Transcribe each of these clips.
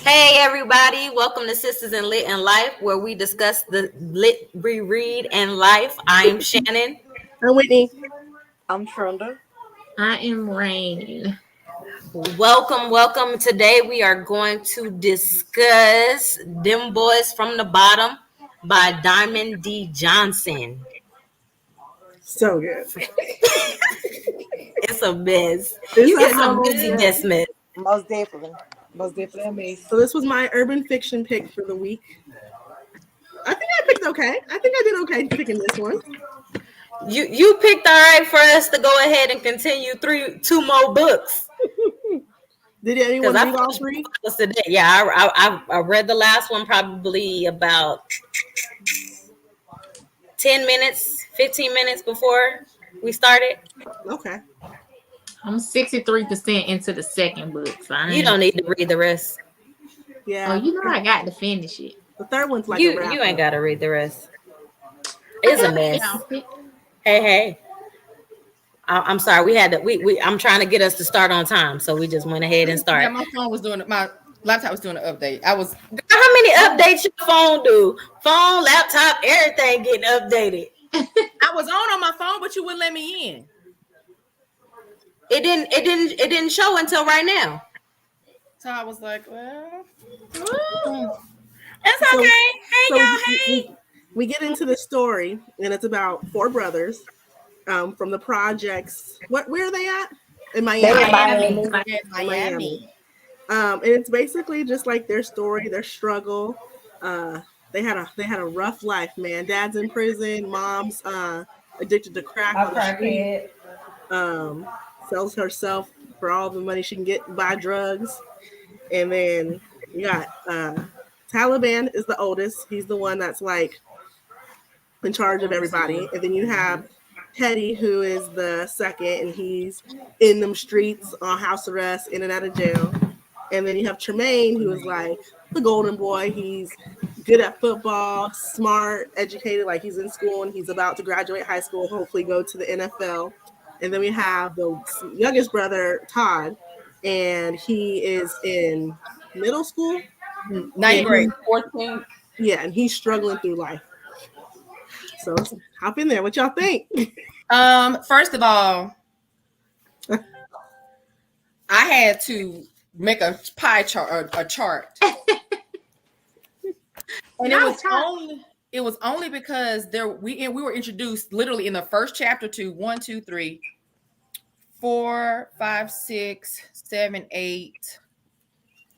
Hey everybody, welcome to Sisters in Lit and Life, where we discuss the lit reread and life. I'm Shannon. I'm Whitney. I'm Trenda. I am Rayn. Welcome. Today we are going to discuss Dem Boys from the Bottom by Diamond D. Johnson. So good. It's a mess. It's a messy mess. Most definitely amazing. So this was my urban fiction pick for the week. I think I picked okay. I think I did okay picking this one. You picked all right for us to go ahead and continue two more books. Did anyone read all three? Today. Yeah, I read the last one probably about 10 minutes, 15 minutes before we started. Okay. I'm 63% into the second book. So you don't need to read the rest. Yeah. Oh, you know I got to finish it. The third one's like you ain't got to read the rest. It's a mess. Hey. I'm sorry. We had to. I'm trying to get us to start on time, so we just went ahead and started. Yeah, my phone was doing it. My laptop was doing an update. How many updates your phone do? Phone, laptop, everything getting updated. I was on my phone, but you wouldn't let me in. It didn't show until right now. So I was like, well, it's okay. Y'all. We get into the story, and it's about four brothers from the projects. Where are they at? In Miami. Miami. And it's basically just like their story, their struggle. They had a rough life, man. Dad's in prison. Mom's addicted to crack on the street. Sells herself for all the money she can get, buy drugs. And then you got Taliban is the oldest. He's the one that's like in charge of everybody. And then you have Teddy, who is the second, and he's in them streets on house arrest, in and out of jail. And then you have Tremaine, who is like the golden boy. He's good at football, smart, educated, like he's in school and he's about to graduate high school, hopefully go to the NFL. And then we have the youngest brother, Todd, and he is in middle school. 9th grade, 14. Yeah, and he's struggling through life. So hop in there. What y'all think? First of all, I had to make a pie chart, a chart. And it was only because we were introduced literally in the first chapter to 1, 2, 3, 4, 5, 6, 7, 8,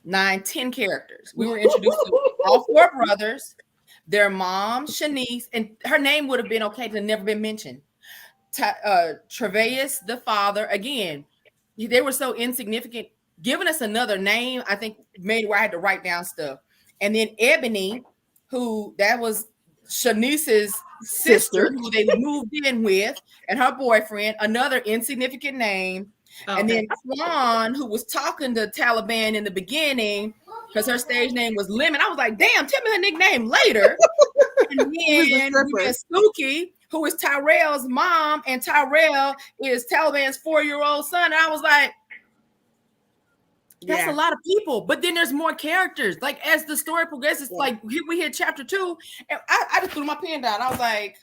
9, 10 characters. We were introduced to all four brothers, their mom, Shanice, and her name would have been okay to never been mentioned. Travis, the father, again, they were so insignificant. Giving us another name, I think, made where I had to write down stuff. And then Ebony, who that was Shanice's sister, who they moved in with, and her boyfriend, another insignificant name. Okay. And then Swan, who was talking to Taliban in the beginning, because her stage name was Lemon. I was like, damn, tell me her nickname later. And then we had Suki, who is Tyrell's mom, and Tyrell is Taliban's 4-year-old son. And I was like, that's a lot of people. But then there's more characters. Like, as the story progresses, like we hit chapter 2, and I just threw my pen down. I was like,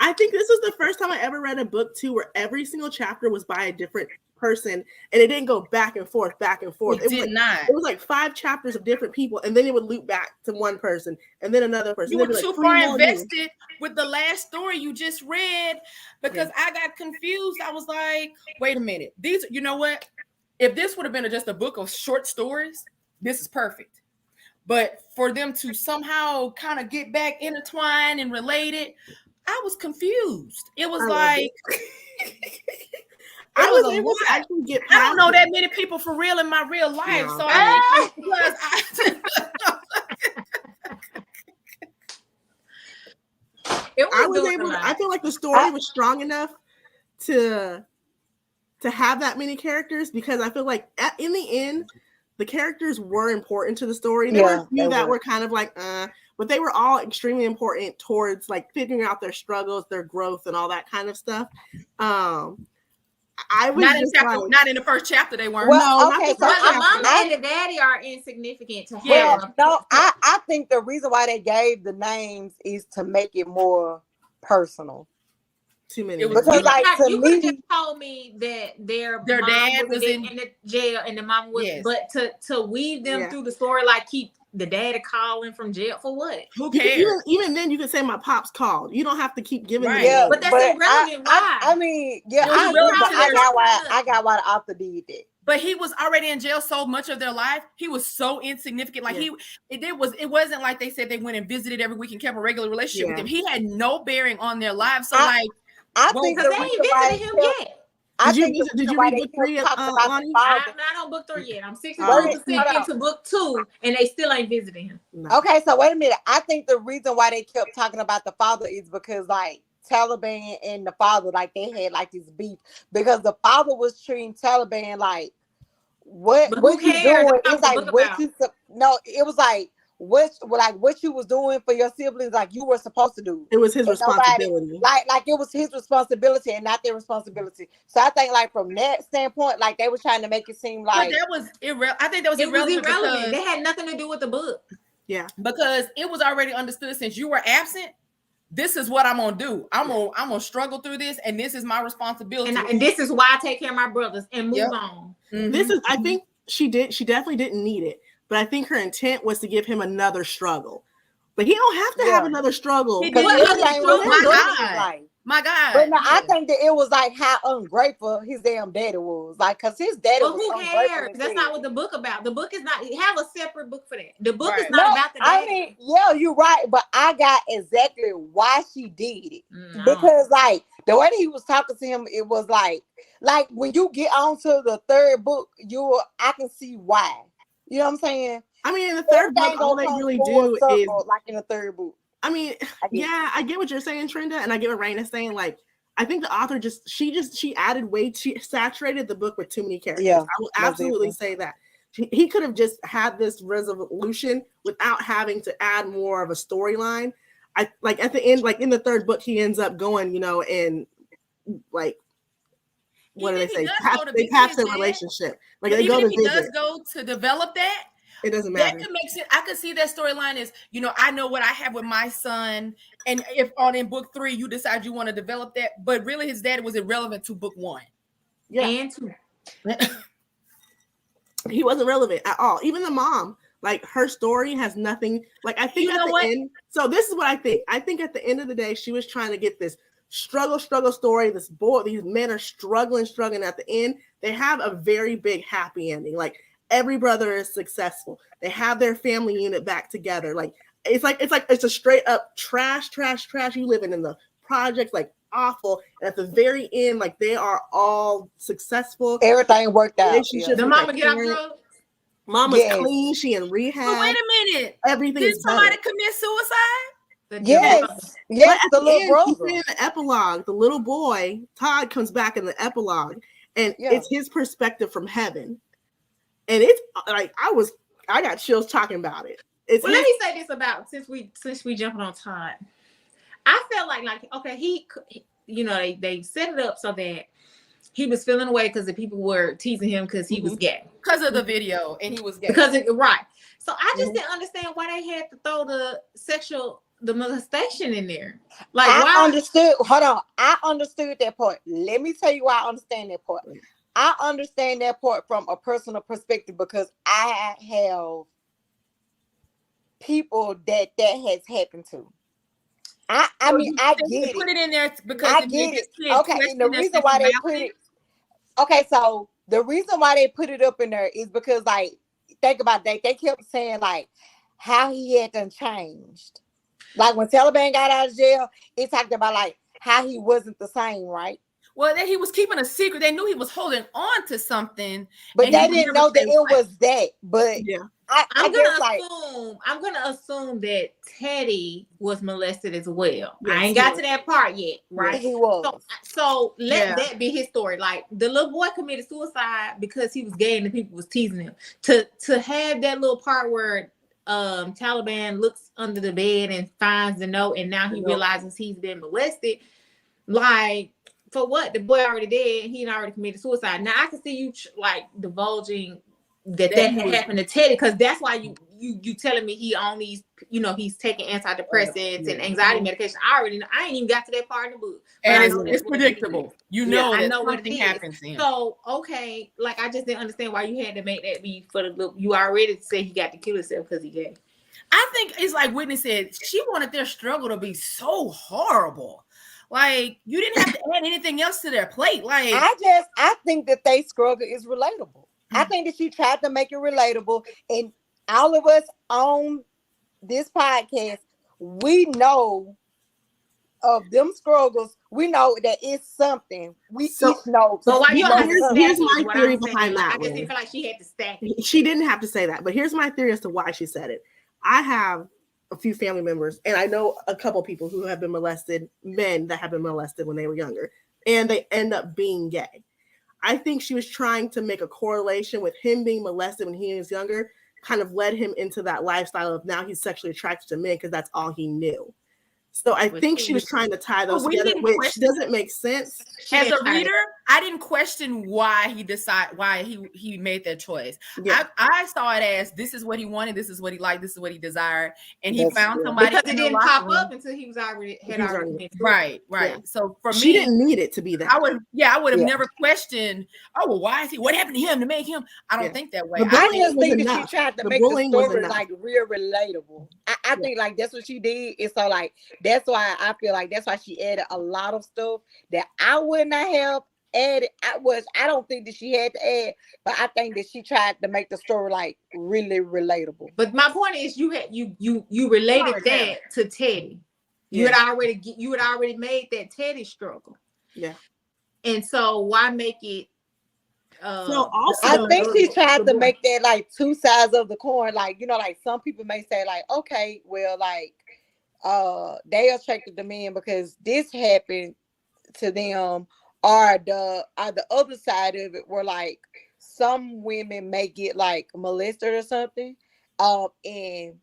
I think this was the first time I ever read a book too where every single chapter was by a different person, and it didn't go back and forth. It was like 5 chapters of different people, and then it would loop back to one person and then another person. You were too far invested with the last story you just read, because I got confused. I was like, wait a minute. You know what? If this would have been just a book of short stories, this is perfect. But for them to somehow kind of get back intertwined and related, I was confused. It was like I was able to actually get past I don't know that many people for real in my real life. No. So I feel like the story was strong enough to have that many characters, because I feel like in the end, the characters were important to the story. There were a few that were kind of like, but they were all extremely important towards like figuring out their struggles, their growth, and all that kind of stuff. I was Not in just chapter, like, not in the first chapter. They weren't. Well, no, not okay, the so first But the chapter. mama and the daddy are insignificant to well, have. no, I think the reason why they gave the names is to make it more personal. Too many. It was- Because, You like, to You could have me, just told me that their Their mom dad was was in- in the jail and the mom was, Yes. but to weave them Yeah. through the story, like keep the daddy calling from jail for what? Who You could, cares? even then, you could say my pops called. You don't have to keep giving them Right. names. But that's irrelevant. Why? I mean, yeah, It was I agree, irrelevant but to I their- got why the author did that. But he was already in jail so much of their life. He was so insignificant. Like Yeah. it wasn't like they said they went and visited every week and kept a regular relationship with Yeah. him. He had no bearing on their lives. So I well, think Because the they reason ain't why visited him they kept- yet. I Did you think the visit- did reason you why read they book 3, kept talking about Lonnie? the father. I'm not on book 3 yet. I'm Wait, 63% hold on. into book 2, and they still ain't visiting him. No. Okay, so wait a minute. I think the reason why they kept talking about the father is because, like, Taliban and the father, like, they had like this beef because the father was treating Taliban like, what But what who you cares? doing? That's It's not like what the book what about. you no. It was like what you was doing for your siblings, like you were supposed to do. It was his And nobody- responsibility. like it was his responsibility and not their responsibility. So I think, like, from that standpoint, like, they were trying to make it seem but like, that was irrelevant. I think that was It was irrelevant, irrelevant. They had nothing to do with the book. because it was already understood since you were absent. This is what I'm gonna do. I'm gonna struggle through this, and this is my responsibility. And this is why I take care of my brothers and move Yep. on. Mhm. This is, I think she definitely didn't need it, but I think her intent was to give him another struggle. But he don't have to have Yeah. another struggle. He because did. everything was My good in his God. life. My God. But no, I yeah. think that it was like how ungrateful his damn daddy was. Like, cause his daddy But was who ungrateful. cares? as That's hell. not what the book about. The book is not. Have a separate book for that. The book Right. is not No, about the I daddy. mean, yeah, you're right, but I got exactly why she did it. No. Because, like, the way that he was talking to him, it was like when you get on to the third book, I can see why. You know what I'm saying? I mean, in the third book, Everything all gonna they come really full do is, circle, like in the third book. I mean, yeah, I get what you're saying, Trenda, and I get what Rayn is saying. Like, I think the author she added she saturated the book with too many characters. Yeah, I will absolutely say that. He could have just had this resolution without having to add more of a storyline. I like at the end, like in the third book, he ends up going, and like, what do they say? They patch their relationship. Like, they go to Even if he visit. does go to develop that, It doesn't that matter. could make sense. I could see that storyline is, I know what I have with my son, and if in book 3 you decide you want to develop that, but really his dad was irrelevant to book 1. Yeah, And 2. he wasn't relevant at all. Even the mom, like, her story has nothing. Like, I think at the end. So this is what I think. I think at the end of the day, she was trying to get this struggle story. These men are struggling. At the end, they have a very big happy ending. Like, every brother is successful. They have their family unit back together. Like, it's a straight up trash. You living in the projects, like, awful. And at the very end, like, they are all successful. Everything worked out. The mama get off drugs. Mama's clean. She in rehab. But wait a minute. Everything Did is somebody better. commit suicide? Yes, the little brother. In the epilogue, the little boy Todd comes back in the epilogue, and it's his perspective from heaven. And it's like I got chills talking about it. Let me say this about since we jumping on Todd. I felt like okay, they set it up so that he was feeling away because the people were teasing him because he was gay. Because of the video, and he was gay. Right. So I just didn't understand why they had to throw the molestation in there. Like, I understood. Hold on. I understood that part. Let me tell you why I understand that part. I understand that part from a personal perspective because I have people that has happened to. I mean, I get it. Put it in there because I get it. Okay, and the reason why they put it. Okay, so the reason why they put it up in there is because, like, think about that. They kept saying, like, how he had done changed. Like, when Taliban got out of jail, it talked about, like, how he wasn't the same, right? Well, that he was keeping a secret. They knew he was holding on to something, but they didn't know that it was that. But yeah, I'm gonna assume that Teddy was molested as well. Yes, I ain't got to that part yet, right? Yeah, he was. So let that be his story. Like, the little boy committed suicide because he was gay and the people was teasing him. To have that little part where Taliban looks under the bed and finds the note, and now he realizes he's been molested. Like, for what? The boy already dead. He had already committed suicide. Now I can see you like divulging that had happened to Teddy, because that's why you telling me he on these, you know, he's taking antidepressants and anxiety medication. I already know. I ain't even got to that part in the book, and it's predictable. You know, I that know what something it happens is. to him. So okay, like I just didn't understand why you had to make that be for the look. You already said he got to kill himself because he gay. I think it's like Whitney said, she wanted their struggle to be so horrible. Like, you didn't have to add anything else to their plate. Like, I think that they struggle is relatable. I think that she tried to make it relatable, and all of us on this podcast, we know of them struggles. We know that it's something. We each know. So why here's my theory behind that. I just didn't feel like she had to stack it. She didn't have to say that, but here's my theory as to why she said it. I have a few family members, and I know a couple people who have been molested, men that have been molested when they were younger, and they end up being gay. I think she was trying to make a correlation with him being molested when he was younger, kind of led him into that lifestyle of now he's sexually attracted to men because that's all he knew. So I think she was trying to tie those together, which doesn't make sense. As a reader, I didn't question why he made that choice. Yeah. I saw it as this is what he wanted, this is what he liked, this is what he desired, and he found somebody because it didn't pop up until he was already right. Yeah. So for me, she didn't need it to be that. I would have never questioned. Oh well, why is he? What happened to him to make him? I don't think that way. I just think that she tried to make the story like real relatable. I think like that's what she did. It's so like. That's why I feel like that's why she added a lot of stuff that I would not have added. I don't think that she had to add, but I think that she tried to make the story like really relatable. But my point is, you related that to Teddy. You had already made that Teddy struggle. Yeah. And so why make it? So also, I think she tried to make that like two sides of the coin. Like, you know, like some people may say like, okay, well, like. They attracted the men because this happened to them, or the other side of it where like some women may get like molested or something, and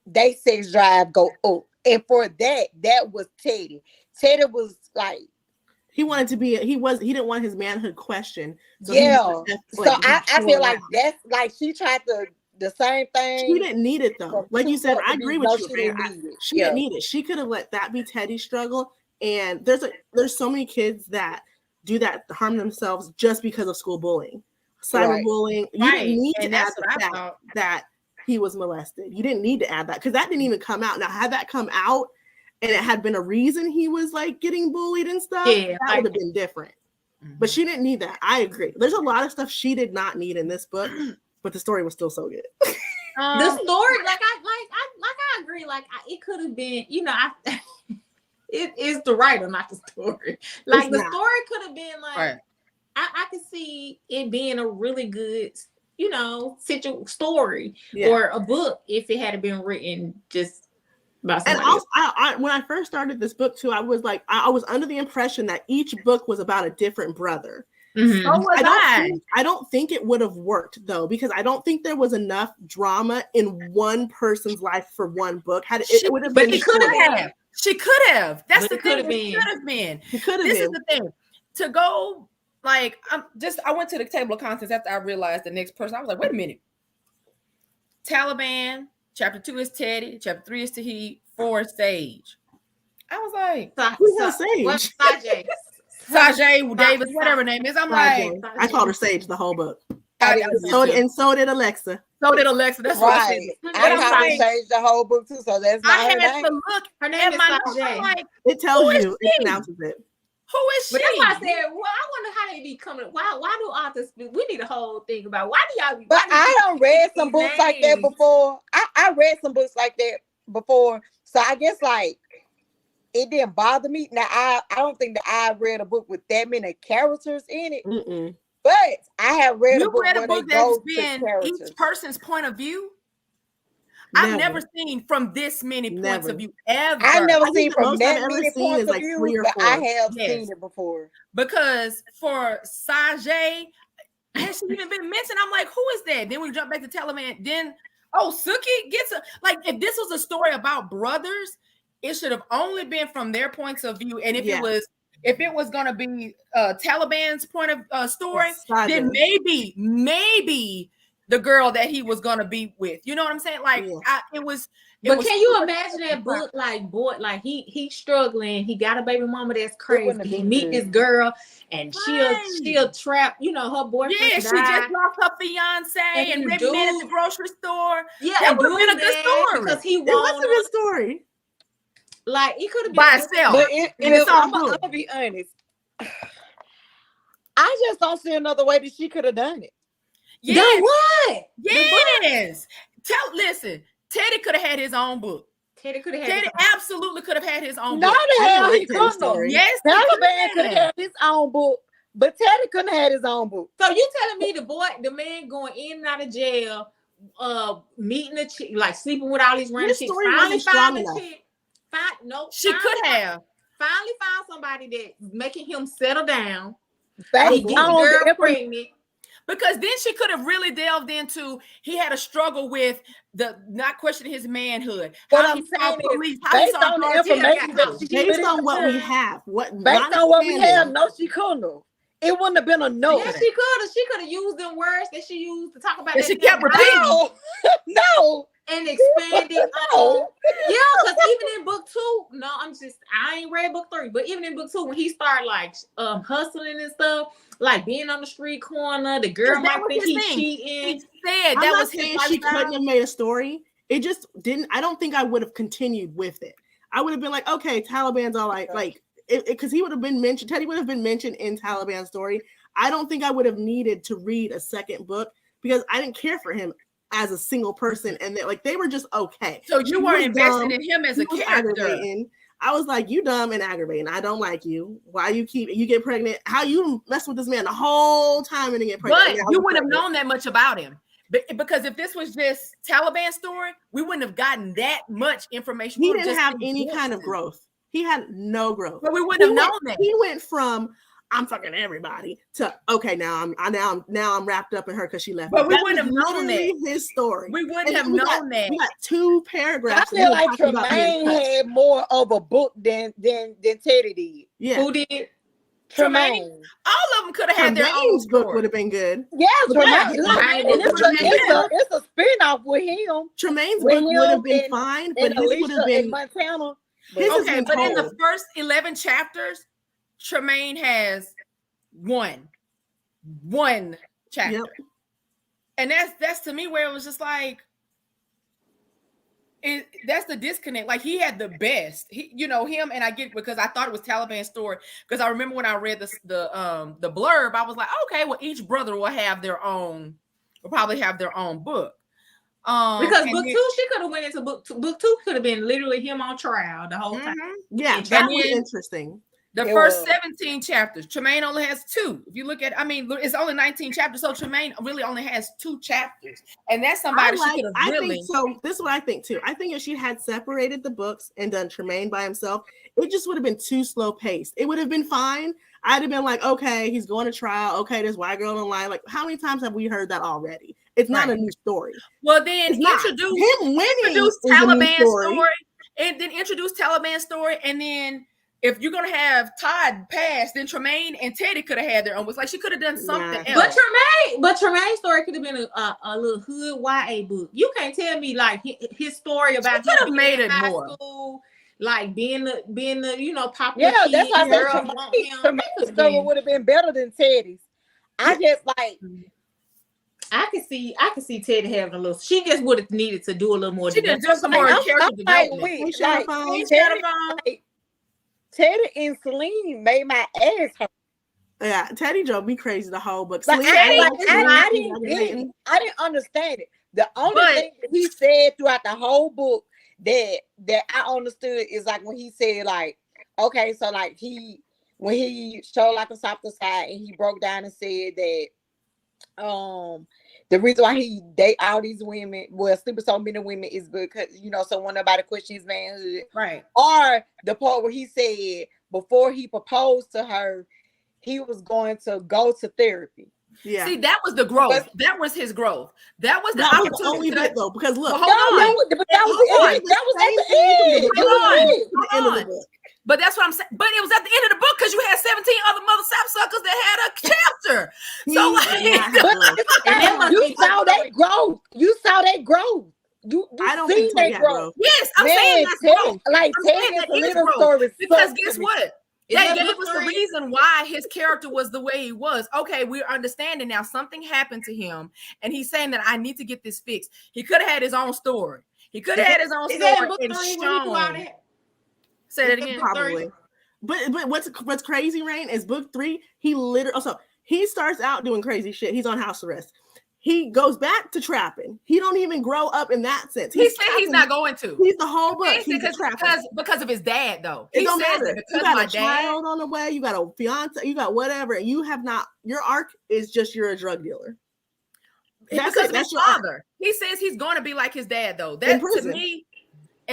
they sex drive go up, and for that was Teddy. Teddy was like he wanted to be he didn't want his manhood questioned. So I feel like that's like she tried to. The same thing. She didn't need it though. Like you said, I agree with you. She didn't need it. She could have let that be Teddy's struggle. And there's so many kids that do that, harm themselves just because of school bullying, cyberbullying. You didn't need to add the fact that he was molested. You didn't need to add that because that didn't even come out. Now, had that come out and it had been a reason he was like getting bullied and stuff, that would have been different. Mm-hmm. But she didn't need that. I agree. There's a lot of stuff she did not need in this book. But the story was still so good. The story, I agree. Like it could have been, you know, it is the writer, not the story. Like the story could have been like, I could see it being a really good, you know, story or a book if it had been written just by somebody. And also, when I first started this book too, I was like, I was under the impression that each book was about a different brother. Mm-hmm. So was I don't think it would have worked though, because I don't think there was enough drama in one person's life for one book. It would have been. She could have. She could have. That's the thing. It could have been. This is the thing. To go like I went to the table of contents after I realized the next person. I was like, wait a minute. Taliban. Chapter 2 is Teddy. Chapter 3 is Tahid. 4 is Sage. I was like, who's on Sage? What's Sajay? Sajay Davis, whatever her name is. I'm like, I called her Sage the whole book. And so did Alexa. So did Alexa. That's right. I called her Sage the whole book too. So that's not her name. I had to look. Her name is Sajay. Like, it tells you. It pronounces it. Who is she? But that's why I said, well, I wonder how they be coming. Why do authors? We need a whole thing about why do y'all? But I don't read some books like that before. I read some books like that before. So I guess like. It didn't bother me. Now I don't think that I read a book with that many characters in it. Mm-mm. But I have read a book where that's been each person's point of view. Never. I've never seen from this many points of view ever. I've never seen from that many points of view, but I have seen it before. Because for Sajay, has she even been mentioned? I'm like, who is that? Then we jump back to Taliban. Then Suki gets if this was a story about brothers. It should have only been from their points of view. And if it was if it was gonna be Taliban's point of story, Yes, then maybe the girl that he was gonna be with. You know what I'm saying? Like it was. But can you imagine that book? Like, boy, like he's struggling. He got a baby mama that's crazy. He meet this girl, and she'll trap. You know, her boyfriend. Yeah, she just lost her fiance, and they met at the grocery store. Yeah, that would have been a good story because he it was a good story. Like it could have been by itself. But I'm gonna be honest. I just don't see another way that she could have done it. Yes. What? Yes. Listen. Teddy could have had his own book. Teddy absolutely could have had his own book. No, the hell he couldn't. Yes, Taliban could have had his own book, but Teddy couldn't have had his own book. So you telling me the man going in and out of jail, meeting the chick, like sleeping with all these random chicks, finally found the chick. She could have finally found somebody that's making him settle down. He get the girl pregnant. Because then she could have really delved into he had a struggle with the not questioning his manhood. What I'm saying is, based on the information, based on what we have, no, she couldn't have. It wouldn't have been a no. Yeah, she could have. She could have used them words that she used to talk about. And she kept repeating. No. And expanded. Yeah, because even in book 2, I ain't read book 3, but even in book 2, when he started like hustling and stuff, like being on the street corner, the girl might think he's cheating. He said that was his she couldn't have made a story. It just didn't. I don't think I would have continued with it. I would have been like, okay, Taliban's all like because he would have been mentioned. Teddy would have been mentioned in Taliban's story. I don't think I would have needed to read a second book because I didn't care for him as a single person, and they were just okay. So you weren't invested in him as a character. I was like, you dumb and aggravating. I don't like you. Why you get pregnant? How you mess with this man the whole time and get pregnant? But you wouldn't have known that much about him. Because if this was just Taliban's story, we wouldn't have gotten that much information. He didn't have any kind of growth. He had no growth. But we wouldn't have known that. He went from I'm fucking everybody to okay, now I'm wrapped up in her because she left. But we wouldn't have known that. His story. We wouldn't have known that. We got 2 paragraphs. I feel like Tremaine had more of a book than Teddy did. Yeah. Who did? Tremaine. All of them could have had their own book. Would have been good. Yeah, Tremaine. It's a spin-off with him. Tremaine's book would have been fine, but his would have been Montana. Okay, but in the first 11 chapters, Tremaine has one chapter. Yep. And that's to me where it was just like that's the disconnect. Like he had the best, him, and I get because I thought it was Taliban's story because I remember when I read the blurb, I was like, okay, well, each brother will probably have their own book. Because book 2, she could have went into book 2. Book 2 could have been literally him on trial the whole time. Yeah, that was interesting. The first 17 chapters, Tremaine only has 2. If you look at, it's only 19 chapters, so Tremaine really only has 2 chapters, and that's somebody she could have really. So this is what I think too. I think if she had separated the books and done Tremaine by himself, it just would have been too slow paced. It would have been fine. I'd have been like, okay, he's going to trial. Okay, this white girl online. Like, how many times have we heard that already? It's not a new story. Well, then introduce Taliban's story, and then introduce Taliban's story, and then. If you're gonna have Todd pass, then Tremaine and Teddy could have had their own. It's like she could have done something else. But Tremaine's story could have been a little hood YA book. You can't tell me like his story about could have made it more school, like being the popular. Yeah, that's why I said Tremaine's story would have been better than Teddy's. I just like. I could see Teddy having a little. She just would have needed to do a little more. She did do some more character development. Teddy and Celine made my ass hurt. Yeah, Teddy drove me crazy the whole book. Like, I didn't understand it. The only thing that he said throughout the whole book that I understood is like when he said like, okay, so like when he showed like a softer side and he broke down and said that the reason why he date all these women, sleep with so many women is because, so when nobody questions his manhood. Right. Or the part where he said before he proposed to her, he was going to go to therapy. Yeah. See, that was the growth. That was his growth. That was the That was opportunity. the only bit though, because look, Well, hold on. That was at the end. The end of the book. But that's what I'm saying. But it was at the end of the book because you had 17 other mother sapsuckers that had a chapter. So you saw that growth. You saw that growth. You I don't seen think that growth. Yes, I'm saying that's growth. Like I'm saying telling that a is little growth. story. Because guess what? That Is gave that us the three? reason why his character was the way he was. Okay, we're understanding now. Something happened to him, and he's saying that I need to get this fixed. He could have had his own story. He could have had his own Is that story book and 3 when he do all shown. that? Say that again. Probably. But what's crazy, Rayn, is book 3. He literally he starts out doing crazy shit. He's on house arrest. He goes back to trapping. He don't even grow up in that sense. He said he's not going to. He's the whole book. He's because of his dad, though. It He don't says matter. that You because got my a child on the way. You got a fiance. You got whatever, and you have not. Your arc is just you're a drug dealer. That's because of his father. He says he's going to be like his dad, though. That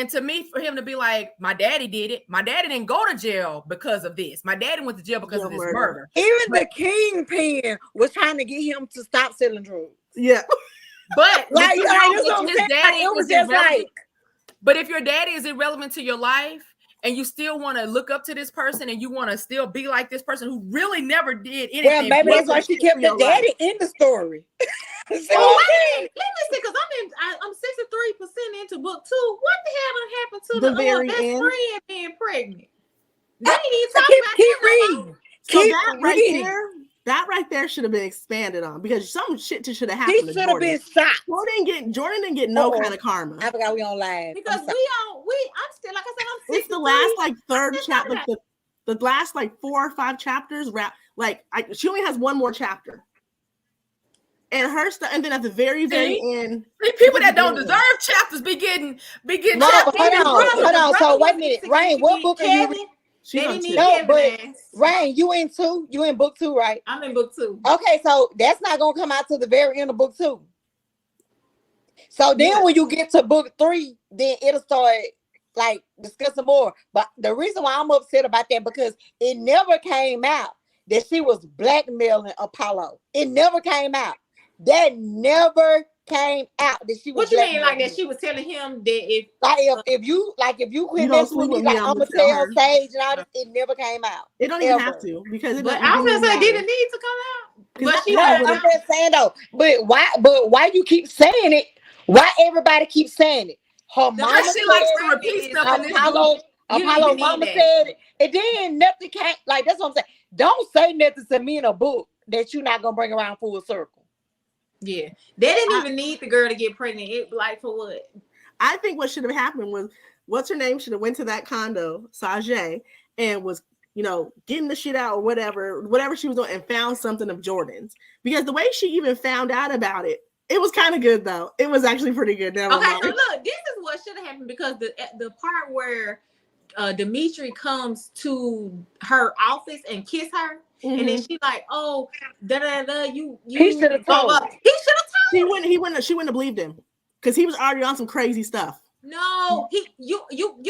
to me, for him to be like, my daddy did it. My daddy didn't go to jail because of this. My daddy went to jail because of this murder. Even the kingpin was trying to get him to stop selling drugs. Yeah. But like, his daddy it was is just irrelevant. like. But if your daddy is irrelevant to your life and you still want to look up to this person and you want to still be like this person who really never did anything. Well, maybe that's why she kept the daddy in the story. Let me see, because I'm 63% into book 2. What the hell done happened to the very best end? friend being pregnant? They ain't even So talking about keep reading. So Keep that reading. that right there should have been expanded on because some shit should have happened. He should have been shot. Jordan didn't get no kind of karma. I forgot we on live. because I'm still, like I said, I'm 63. It's the last like third chapter, the last like 4 or 5 chapters. She only has one more chapter. And her stuff, and then at the very end, people that don't deserve chapters be getting. No, hold on. So wait a minute, Rayn, what book are you reading? Rayn, you in 2? You in book 2, right? I'm in book 2. Okay, so that's not gonna come out to the very end of book 2. So then when you get to book 3, then it'll start like discussing more. But the reason why I'm upset about that because it never came out that she was blackmailing Apollo. It never came out. That never came out that she was. What you mean, like that she was telling him that if you quit messing with me, like I'm gonna tell Sage and all this, it never came out. It don't even have to because but I was gonna say, did it need to come out? But I'm just saying though. But why you keep saying it? Why everybody keeps saying it? Her mama she likes to repeat stuff. Apollo mama said it, and then nothing came. Like that's what I'm saying. Don't say nothing to me in a book that you're not gonna bring around full circle. Yeah, they didn't even need the girl to get pregnant. It like for what? I think what should have happened was what's her name should have went to that condo, Sage, and was getting the shit out or whatever she was doing, and found something of Jordan's because the way she even found out about it, it was kind of good though. It was actually pretty good. Okay, so look, this is what should have happened because the part where Dimitri comes to her office and kiss her. Mm-hmm. And then she like, oh, you. He should have told. She wouldn't have believed him because he was already on some crazy stuff. No, you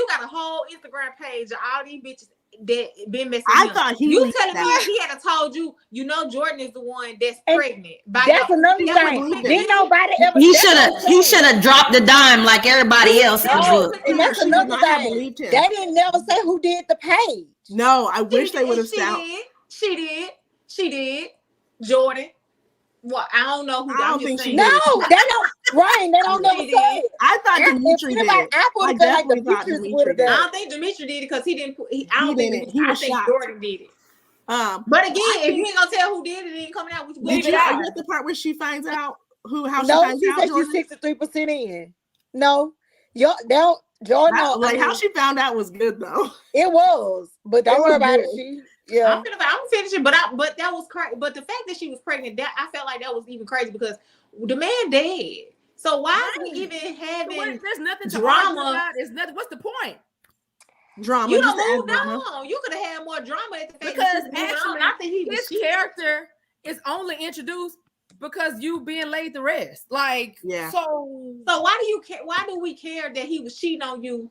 got a whole Instagram page of all these bitches that been messing. I thought you telling me he had told you. Jordan is the one that's pregnant. That's another thing. Didn't nobody ever? He should have dropped the dime like everybody else. And that's another thing. They didn't never say who did the page. No, I wish they would have found. She did. Jordan. Well, I don't know who. I don't think she did. No, they don't. Rayn, they don't never say it. I thought Dimitri did. I definitely thought Dimitri did. I don't think Dimitri did it because he didn't. I think Jordan did it. But again, if you ain't gonna tell who did it, it ain't coming out. Did you get the part where she finds out how she finds out? No, she said she's 63% in. No, Jordan. How she found out was good though. It was, but don't worry about it. I'm finishing, but that was crazy. But the fact that she was pregnant, that I felt like that was even crazy because the man dead. So why are we even having there's nothing to drama? There's nothing. What's the point? Drama. You don't move on. You could have had more drama at the fact because actually, I think his character is only introduced because you being laid to rest. Like, yeah. So why do you care? Why do we care that he was cheating on you?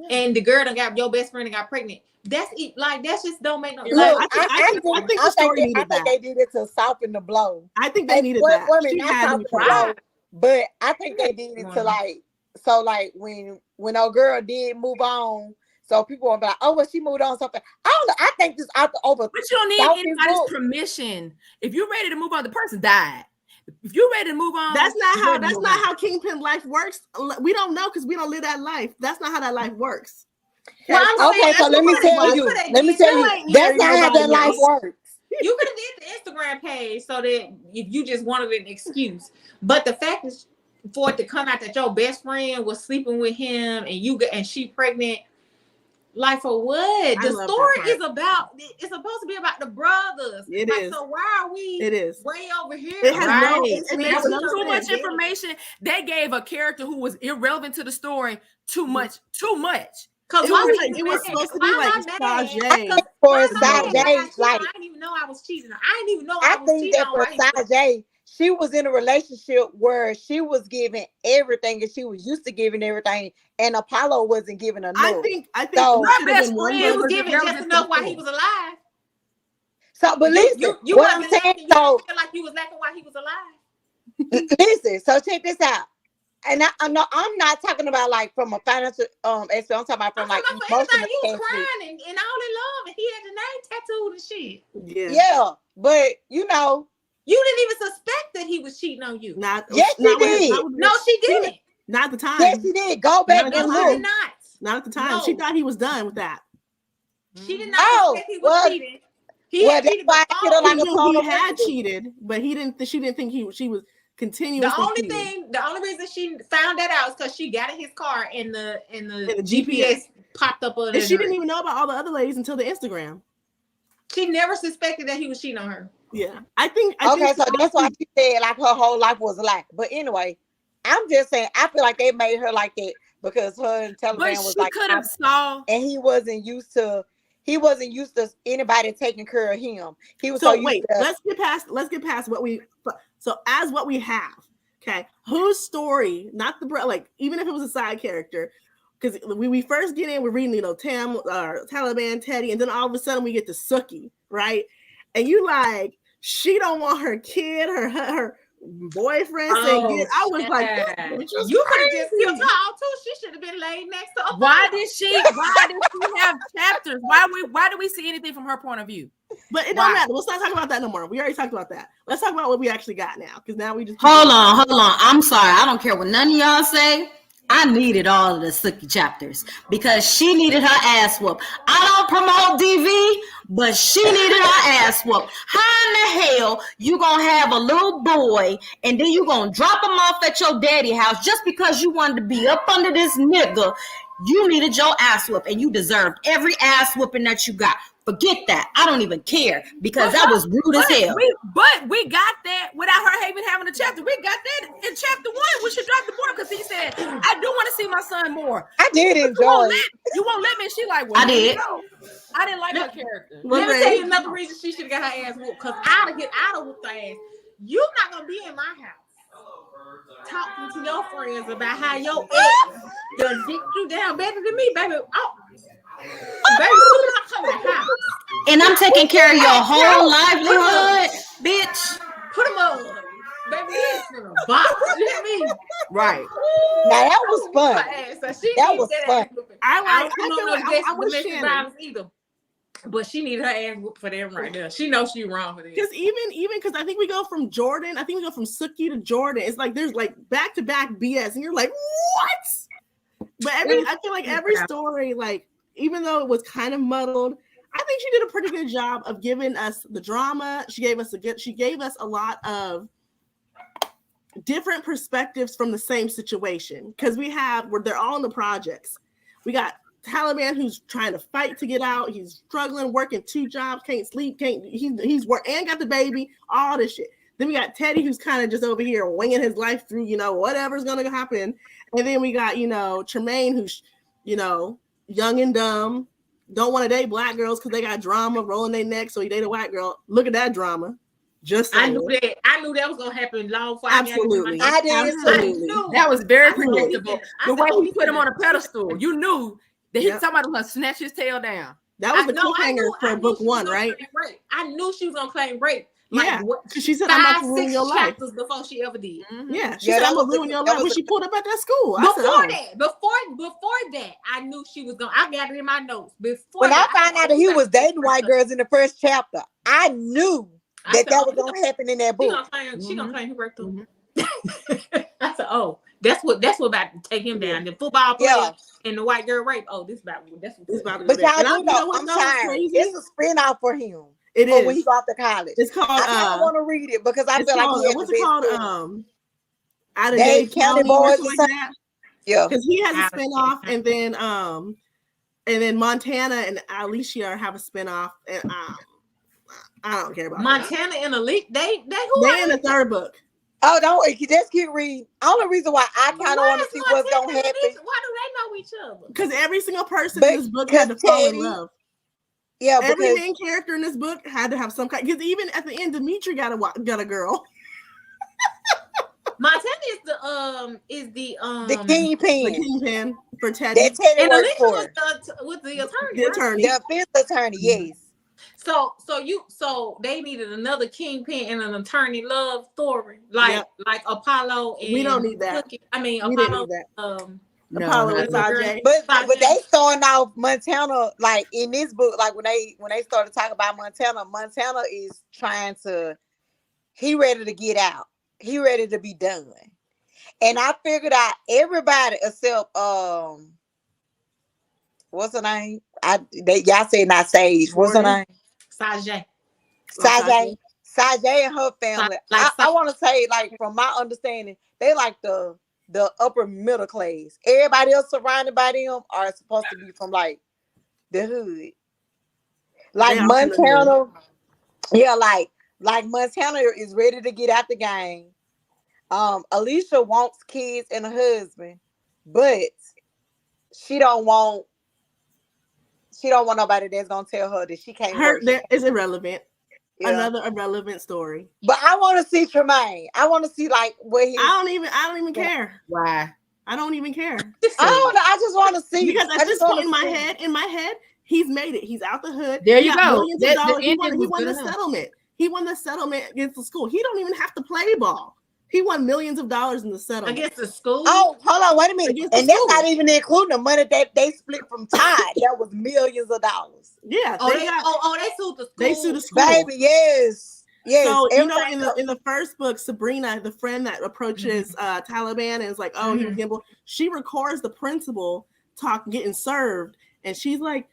and the girl done got your best friend and got pregnant. That's it. Like that just don't make no sense. Look, I think the story needed that. They did it to soften the blow. I think they needed that. She had to be blow, but I think they did it to like when our girl did move on. So people were like, "Oh, well, she moved on." Something. I don't know. I think this over. But you don't need anybody's permission. If you're ready to move on, the person died. If you're ready to move on, that's not how Kingpin life works. We don't know because we don't live that life. That's not how that life works. Well, okay, so let me tell you. That's not how that life works. You could have did the Instagram page so that if you just wanted an excuse, but the fact is for it to come out that your best friend was sleeping with him and she pregnant, like for what? The story is about. It's supposed to be about the brothers. It is. So why are we? It is way over here. It has too much information. They gave a character who was irrelevant to the story too much. Because it was supposed to be like Sajay. For Sajay, like I didn't even know I was cheating. I didn't even know I was cheating on Sajay. She was in a relationship where she was giving everything and she was used to giving everything, and Apollo wasn't giving enough. I think so, her best friend was giving just enough while he was alive. So, but listen, you what I'm saying, so feel like you was lacking while he was alive. Listen, so check this out. And I'm not talking about like from a financial aspect. I'm talking about from like emotional. You was crying and all in love, and he had the name tattooed and shit. Yeah, but you know, you didn't even suspect that he was cheating on you. Yes, she did. No, she didn't. Not at the time. Yes, she did. Go back and look. Not at the time. She thought he was done with that. She did not suspect he was cheating. He had cheated he had cheated, but he didn't. She didn't think she was continuously. The only reason she found that out is because she got in his car and the GPS popped up. And she didn't even know about all the other ladies until the Instagram. She never suspected that he was cheating on her. Yeah, I think so that's why she said like her whole life was a lie. But anyway, I'm just saying I feel like they made her like that because her and Talk-Dem was like, and he wasn't used to anybody taking care of him. He was so wait. Let's get past what we. So as what we have, okay, whose story? Not the like even if it was a side character, because we first get in, we're reading Taliban, Teddy, and then all of a sudden we get to Suki, right? And you like she don't want her kid, her boyfriend saying, I was like, you could have just killed her out too. She should have been laid next to her. Why did she have chapters? Why do we see anything from her point of view? But it don't matter. Let's not talk about that no more. We already talked about that. Let's talk about what we actually got now. Because now we just hold on. I'm sorry. I don't care what none of y'all say. I needed all of the Suki chapters because she needed her ass whooped. I don't promote DV, but she needed her ass whooped. How in the hell you gonna have a little boy and then you gonna drop him off at your daddy house just because you wanted to be up under this nigga? You needed your ass whooped and you deserved every ass whooping that you got. Forget that. I don't even care because that was rude as hell. But we got that without her even having a chapter. We got that in chapter 1 when she dropped the board because he said, I do want to see my son more. I did enjoy it. You won't let me. And she like, well, I did. I didn't like her character. Let me tell you another reason she should have got her ass whooped because I'd have whooped her ass. You're not going to be in my house talking to your friends about how your ex done dick you down better than me, baby. And I'm taking care of your whole livelihood, bitch. Put them up, baby. In a box. You hear me? Right. Now that was fun. That was fun. I was Shannon either. But she needed her ass whooped for them right there. She knows she's wrong for this. Because even because I think we go from Jordan, I think we go from Suki to Jordan. It's like there's like back-to-back BS, and you're like, what? But I feel like every story, like, even though it was kind of muddled, I think she did a pretty good job of giving us the drama. She gave us a lot of different perspectives from the same situation because they're all in the projects. We got Taliban who's trying to fight to get out. He's struggling, working 2 jobs, can't sleep, he's work and got the baby, all this shit. Then we got Teddy who's kind of just over here winging his life through, whatever's gonna happen. And then we got, Tremaine who's, young and dumb, don't want to date black girls because they got drama rolling their neck, so he date a white girl. Look at that drama. Just saying. I knew that was gonna happen long before. Absolutely. I did. That was very predictable. The way he put him on a pedestal, you knew Somebody was gonna snatch his tail down. That was the cliffhanger for book 1, right? I knew she was gonna claim rape. Like, she said, "I'm about to ruin your life." Chapters before she ever did. Yeah, she said, "I'm gonna ruin your life" when she pulled up at that school. Before that, I knew she was gonna. I got it in my notes. When I found out that he was dating white girls in the first chapter, I knew that was gonna happen in that book. She gonna claim he raped her. I said, "Oh, that's what about to take him down." The football player and the white girl rape. Oh, this about to. But y'all do know, I'm sorry. It's a spinoff for him. It is when he got to college. It's called. I want to read it because I feel like he has what's it called? Out of Dade County Boys like that. Yeah, because he has a spinoff, and then Montana and Alicia have a spinoff, and I don't care about Montana that. and Elite. They in the third book. Oh, don't just keep reading. Only reason why I kind of want to see what's gonna happen. Why do they know each other? Because every single person in this book had to fall in love. Yeah, every main character in this book had to have some kind. Because even at the end, Dimitri got a girl. Montana is the kingpin. The kingpin for Teddy. That Teddy and works for. With the attorney. The attorney. The offense attorney. Yes. So they needed another kingpin and an attorney love story like Apollo. And we don't need that. Cookie. I mean Apollo. Apollo and Sajay. But they starting off Montana like in this book, like when they started talking about Montana is trying to. He ready to get out. He ready to be done. And I figured out everybody except what's her name? Y'all say not Sage. What's her name? Sajay and her family. I want to say, like, from my understanding, they like the upper middle class. Everybody else surrounded by them are supposed to be from like the hood. Like Montana, like Montana is ready to get out the game. Alicia wants kids and a husband, but she don't want nobody that's gonna tell her that she can't work. It's irrelevant. Yeah. Another irrelevant story. But I want to see Tremaine. I want to see like where he. I don't even care. Why? I don't even care. I just want to see because at this point in my head, he's made it. He's out the hood. There you go. He won the settlement. He won the settlement against the school. He don't even have to play ball. He won millions of dollars in the settlement against the school. Oh, hold on, wait a minute. And that's not even including the money that they split from Todd. That was millions of dollars. Yeah. They sued the school. They sued the school. Baby, yes. Yes. So in the first book, Sabrina, the friend that approaches Taliban and is like, "Oh, he was gamble." She records the principal getting served, and she's like,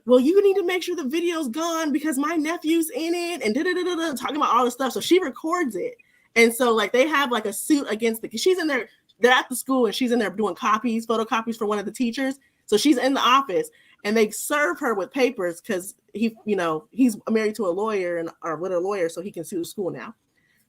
"Well, you need to make sure the video's gone because my nephew's in it," and talking about all this stuff. So she records it. And so like they have like a suit against she's in there, they're at the school and she's in there doing photocopies for one of the teachers. So she's in the office and they serve her with papers because he's married to a lawyer or with a lawyer, so he can sue the school now.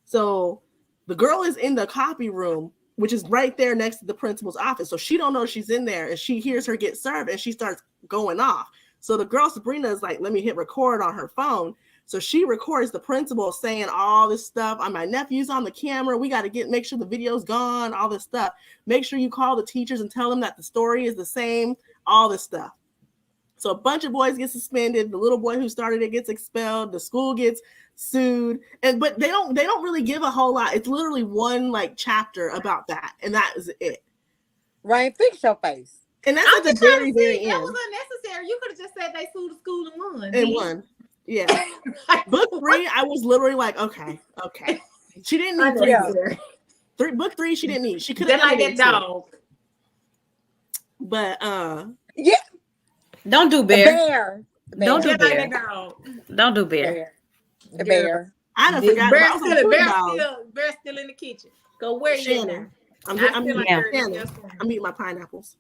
So the girl is in the copy room, which is right there next to the principal's office. So she don't know she's in there and she hears her get served and she starts going off. So the girl Sabrina is like, let me hit record on her phone. So she records the principal saying all this stuff. My nephew's on the camera. We got to make sure the video's gone, all this stuff. Make sure you call the teachers and tell them that the story is the same, all this stuff. So a bunch of boys get suspended. The little boy who started it gets expelled. The school gets sued. But they don't really give a whole lot. It's literally one like chapter about that. And that is it. Rayn, fix your face. And that's at the very, very end. That was unnecessary. You could have just said they sued the school and won. And won. Yeah. Book 3, I was literally like, okay. She didn't need 3. Book 3, she didn't need. She could have like that dog. But yeah. Don't do bear. Don't do bear. Don't do bear. The bear. I done forgot. Bear's still in the kitchen. Go where Shannon. I'm eating my pineapples.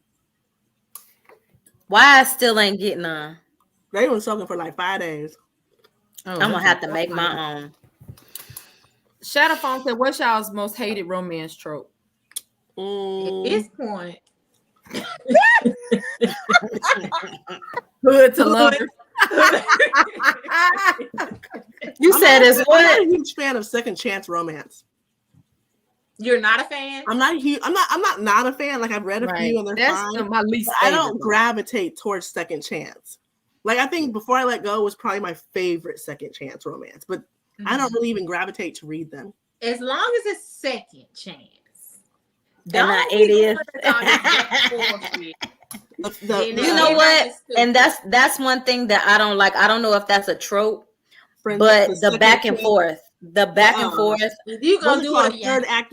Why I still ain't getting on? They were soaking for like 5 days. I'm gonna have to make my own. Shadowphone said, "What's y'all's most hated romance trope?" At this point, hood to lovers. You said it's what? I'm not a huge fan of second chance romance. You're not a fan? I'm not a fan. Like I've read a few and they're That's fine. my least I favorite. don't gravitate towards Second Chance. Like I think Before I Let Go was probably my favorite second chance romance, but I don't really even gravitate to read them. As long as it's second chance. They're not 80th. You know what? And that's one thing that I don't like. I don't know if that's a trope, but the back and forth. The back and forth. You gonna do it?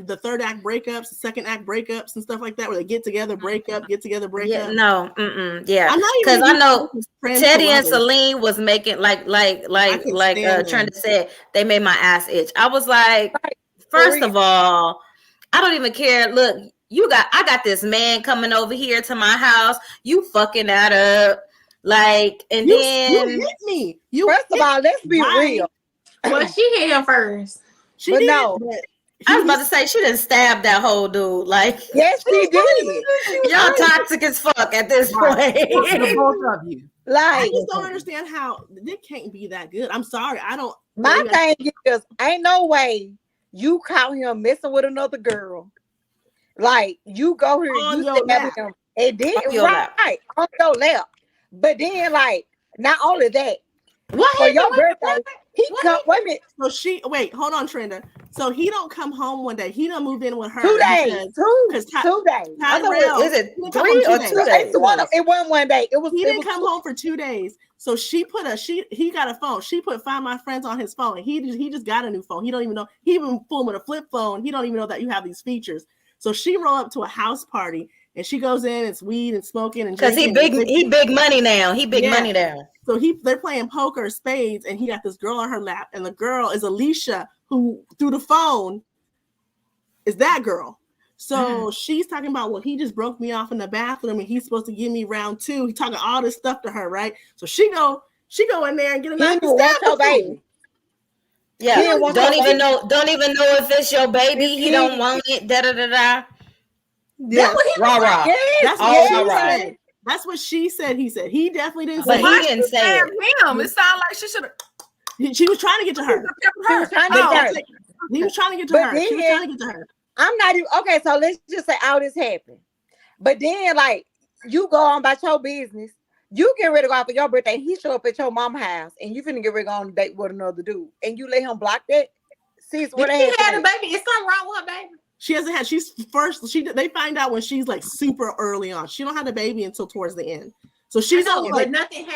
The third act breakups, the second act breakups, and stuff like that, where they get together, break up, get together, break up. No, yeah. Because I know Teddy and Celine was making like Trenda said, they made my ass itch. I was like, first of all, I don't even care. Look, I got this man coming over here to my house. You fucking that up, like, and then you hit me. First of all, let's be real. Well, she hit him first. She did. No. I was about to say she didn't stab that whole dude. Like, yes, she did. Y'all toxic as fuck at this point. Both of you. Like, I just don't understand how it can't be that good. I'm sorry. I don't. My thing is, ain't no way you caught him messing with another girl. Like, you go here, you stab him, and then on your lap. But then, like, not only that, what for your birthday, he come. Wait a minute. So hold on, Trenda. So he don't come home one day. He done moved in with her. 2 days. 2 days. Is it 3 or 2 days? It wasn't one day. He didn't come home for 2 days. So he got a phone. She put Find My Friends on his phone. He just got a new phone. He don't even know. He even fooling with a flip phone. He don't even know that you have these features. So she roll up to a house party and she goes in. It's weed and smoking and because he big money now. He big money now. So they're playing poker, spades, and he got this girl on her lap, and the girl is Alicia, who through the phone is that girl. So she's talking about, well, he just broke me off in the bathroom, and he's supposed to give me round 2. He's talking all this stuff to her, right? So she go in there and get a knife and stab her baby. Yeah, don't even know if it's your baby. He don't want it. Da da da da. Yeah, rah. That's what she said. That's what she said. He said he definitely didn't say. But he didn't say it. Him. It sounded like she should have. She was trying to get to her. He was trying to get to her. She was trying to get to her. I'm not even okay. So let's just say all this happened, but then like you go on about your business. You get ready to go out for your birthday. He show up at your mom's house, and you finna get ready to go on a date with another dude, and you let him block that. Sis, what she had a baby? Is something wrong with her baby? She hasn't had. They find out when she's like super early on. She don't have the baby until towards the end. So she's but like, nothing's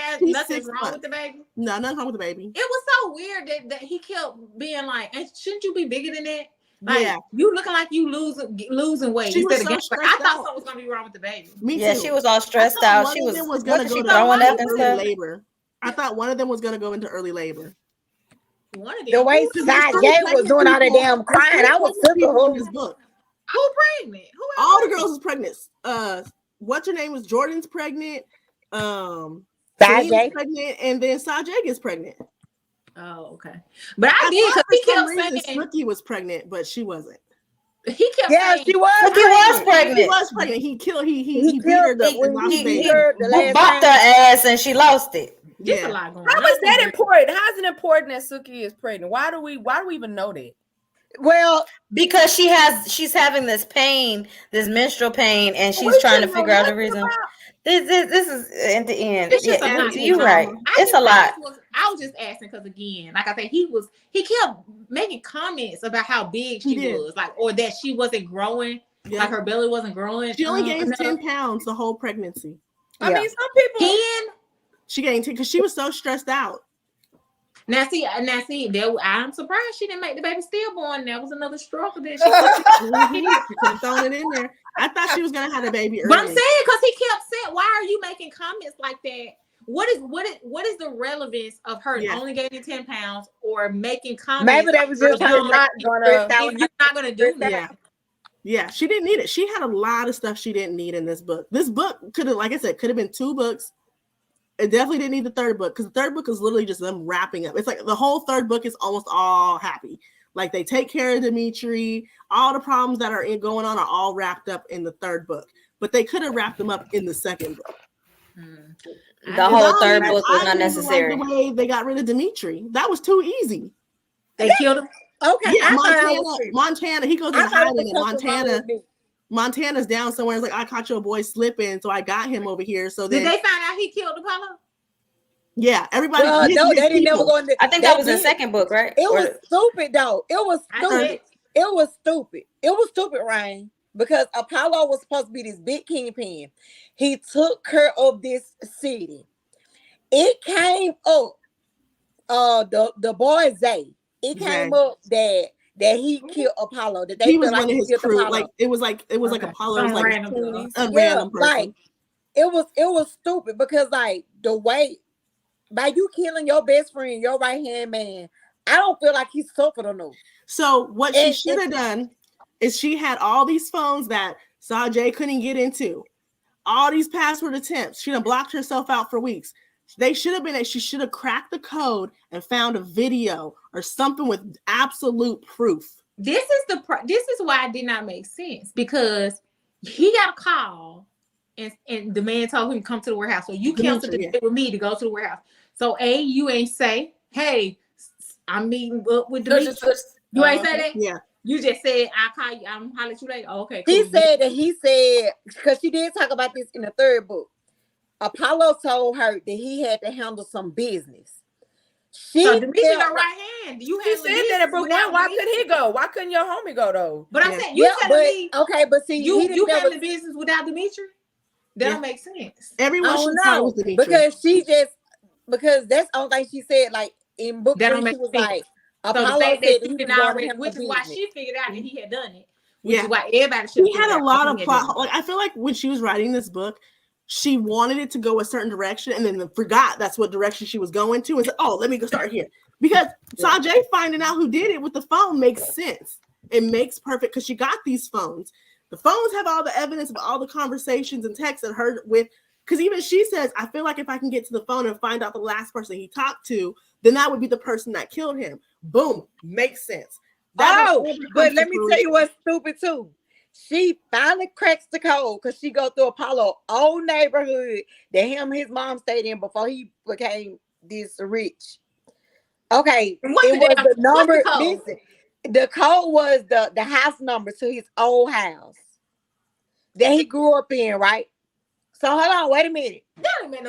wrong with the baby. No, nothing wrong with the baby. It was so weird that he kept being like, "Shouldn't you be bigger than that?" Like, you looking like you losing weight. She was so I thought something was gonna be wrong with the baby. Me too. She was all stressed out. She was gonna go to early labor. I thought one of them was gonna go into early labor. The way Sajay was doing all the damn crying, I was sick of this book. Who pregnant? All the girls is pregnant. What's her name was Jordan's pregnant. Sajay pregnant, and then Sajay is pregnant. Oh, okay. But I did because he kept saying Snooki was pregnant, but she wasn't. He kept saying she was. He was pregnant. He was pregnant. He beat her. He bopped her ass and she lost it. Just a lot going on. How is that important? How is it important that Suki is pregnant? Why do we even know that? Well, because she's having this pain, this menstrual pain, and she's trying to figure out the reason. This is at the end. You're right. It's a lot. I was just asking because again, like I said, he kept making comments about how big she was, like, or that she wasn't growing, like her belly wasn't growing. She only gained 10 pounds the whole pregnancy. I mean, some people she gained 10 because she was so stressed out. Now see, I'm surprised she didn't make the baby stillborn. That was another struggle that she could have thrown it in there. I thought she was gonna have a baby early. But I'm saying because he kept saying, "Why are you making comments like that? What is the relevance of her only gaining 10 pounds or making comments? Maybe that was just you're not gonna do that." Yeah, she didn't need it. She had a lot of stuff she didn't need in this book. This book could have, like I said, could have been 2 books. It definitely didn't need the 3rd book because the 3rd book is literally just them wrapping up. It's like the whole 3rd book is almost all happy. Like they take care of Dimitri. All the problems that are going on are all wrapped up in the 3rd book. But they could have wrapped them up in the 2nd book. The whole 3rd book was not necessary. Like the way they got rid of Dimitri. That was too easy. They killed him. Okay, Yeah, I Montana. He goes in thought it hiding was in something wrong Montana. with me. Montana's down somewhere. It's like, I caught your boy slipping, so I got him over here. So Did then, they find out he killed Apollo? yeah, everybody. No, they didn't never go in. I think that was the second book, right? It was stupid though. It was stupid. It was stupid. It was stupid, Rayn, because Apollo was supposed to be this big kingpin. He took care of this city. It came up, the boy Zay. It came up that he killed Apollo. That they he was felt one of his crew. Apollo. It was like Apollo's like random a random person. Like it was stupid because like the way by you killing your best friend, your right hand man, I don't feel like he suffered enough. So what she should have done is she had all these phones that Sajay couldn't get into, all these password attempts. She done blocked herself out for weeks. They should have been. She should have cracked the code and found a video or something with absolute proof. This is why it did not make sense, because he got a call and the man told him to come to the warehouse. So you canceled the date with me to go to the warehouse. So you ain't say, hey, I'm meeting up with Demetri. You ain't say that? Yeah. You just said, I'll call you, I'm holler at you later. Oh, okay, cool. He said, because she did talk about this in the third book. Apollo told her that he had to handle some business. So Demetri got right hand. You said that in book one. Why couldn't he go? Why couldn't your homie go though? But I'm saying, you telling me, okay, but see, you handle the business without Demetri? That don't make sense. Everyone should know because that's the only thing she said. Like in book three, she was like, Apollo said he was going to which is why she figured out that he had done it. Which is why everybody should. He had a lot of plot. Like I feel like when she was writing this book, she wanted it to go a certain direction and then forgot that's what direction she was going to and said, oh, let me go start here. Because Sajay finding out who did it with the phone makes sense. It makes perfect because she got these phones. The phones have all the evidence of all the conversations and texts that her with, because even she says, I feel like if I can get to the phone and find out the last person he talked to, then that would be the person that killed him. Boom, makes sense. But let me tell you what's stupid too. She finally cracks the code because she go through Apollo's old neighborhood that him and his mom stayed in before he became this rich. Okay, it was the number. Listen, the code was the house number to his old house that he grew up in, right? So hold on, wait a minute.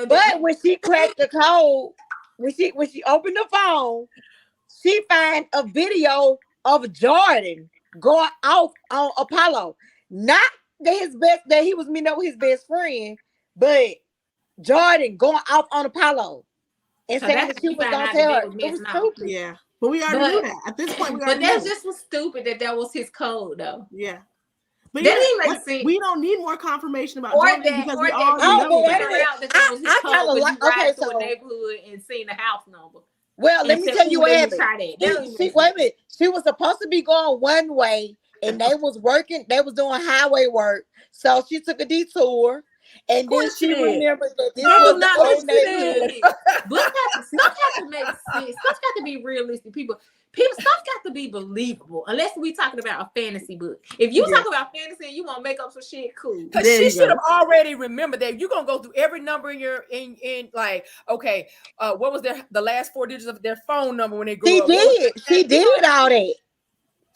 But when she cracked the code, when she opened the phone, she found a video of Jordan going off on Apollo. Not that he was meeting up with his best friend, but Jordan going off on Apollo. And saying that she was gonna tell her. It was stupid. Yeah. But we already knew that. At this point, we already that just was stupid that was his code, though. Yeah. But that didn't make sense. We don't need more confirmation about Jordan because we already know that that was his code. Like, okay, so a neighborhood and seen the house number. Well, let me tell you what happened. Wait a minute. She was supposed to be going one way, and they was working. They was doing highway work, so she took a detour. And then she remembered that this was not old neighborhood. Stuff has to make sense. Stuff got to be realistic. People, stuff got to be believable. Unless we talking about a fantasy book. If you talk about fantasy and you want to make up some shit, cool. Because she should have already remembered that. You're gonna go through every number in your in like, okay, what was the last four digits of their phone number when they grew up? She did all that.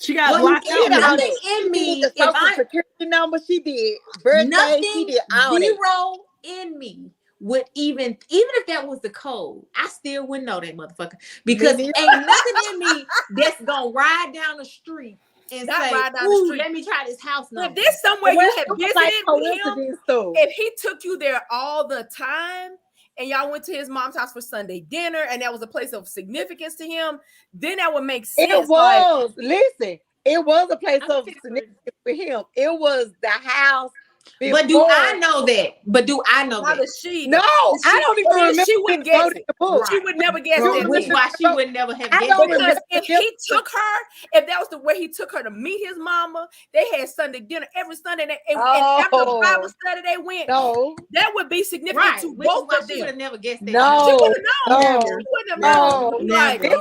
She got blocked out. Nothing in me. The social security number, she did. Birthday, nothing, she did all zero that. in me would even if that was the code, I still wouldn't know that motherfucker because ain't nothing in me that's gonna ride down the street and say, "Ooh, let me try this house number." If there's somewhere you have visited with him, though. If he took you there all the time and y'all went to his mom's house for Sunday dinner and that was a place of significance to him, then that would make sense. It was. Listen, it was a place of significance for him. It was the house. Before. But do I know that? How does she? No, I don't even remember. She wouldn't guess it. Right. She would never guess it. Which why she would never have guessed it. Because if he took her, if that was the way he took her to meet his mama, they had Sunday dinner every Sunday, and after the Bible study they went. No, that would be significant to both of them. She would have never guessed that. No, she would have known. She wouldn't have known. Like, right.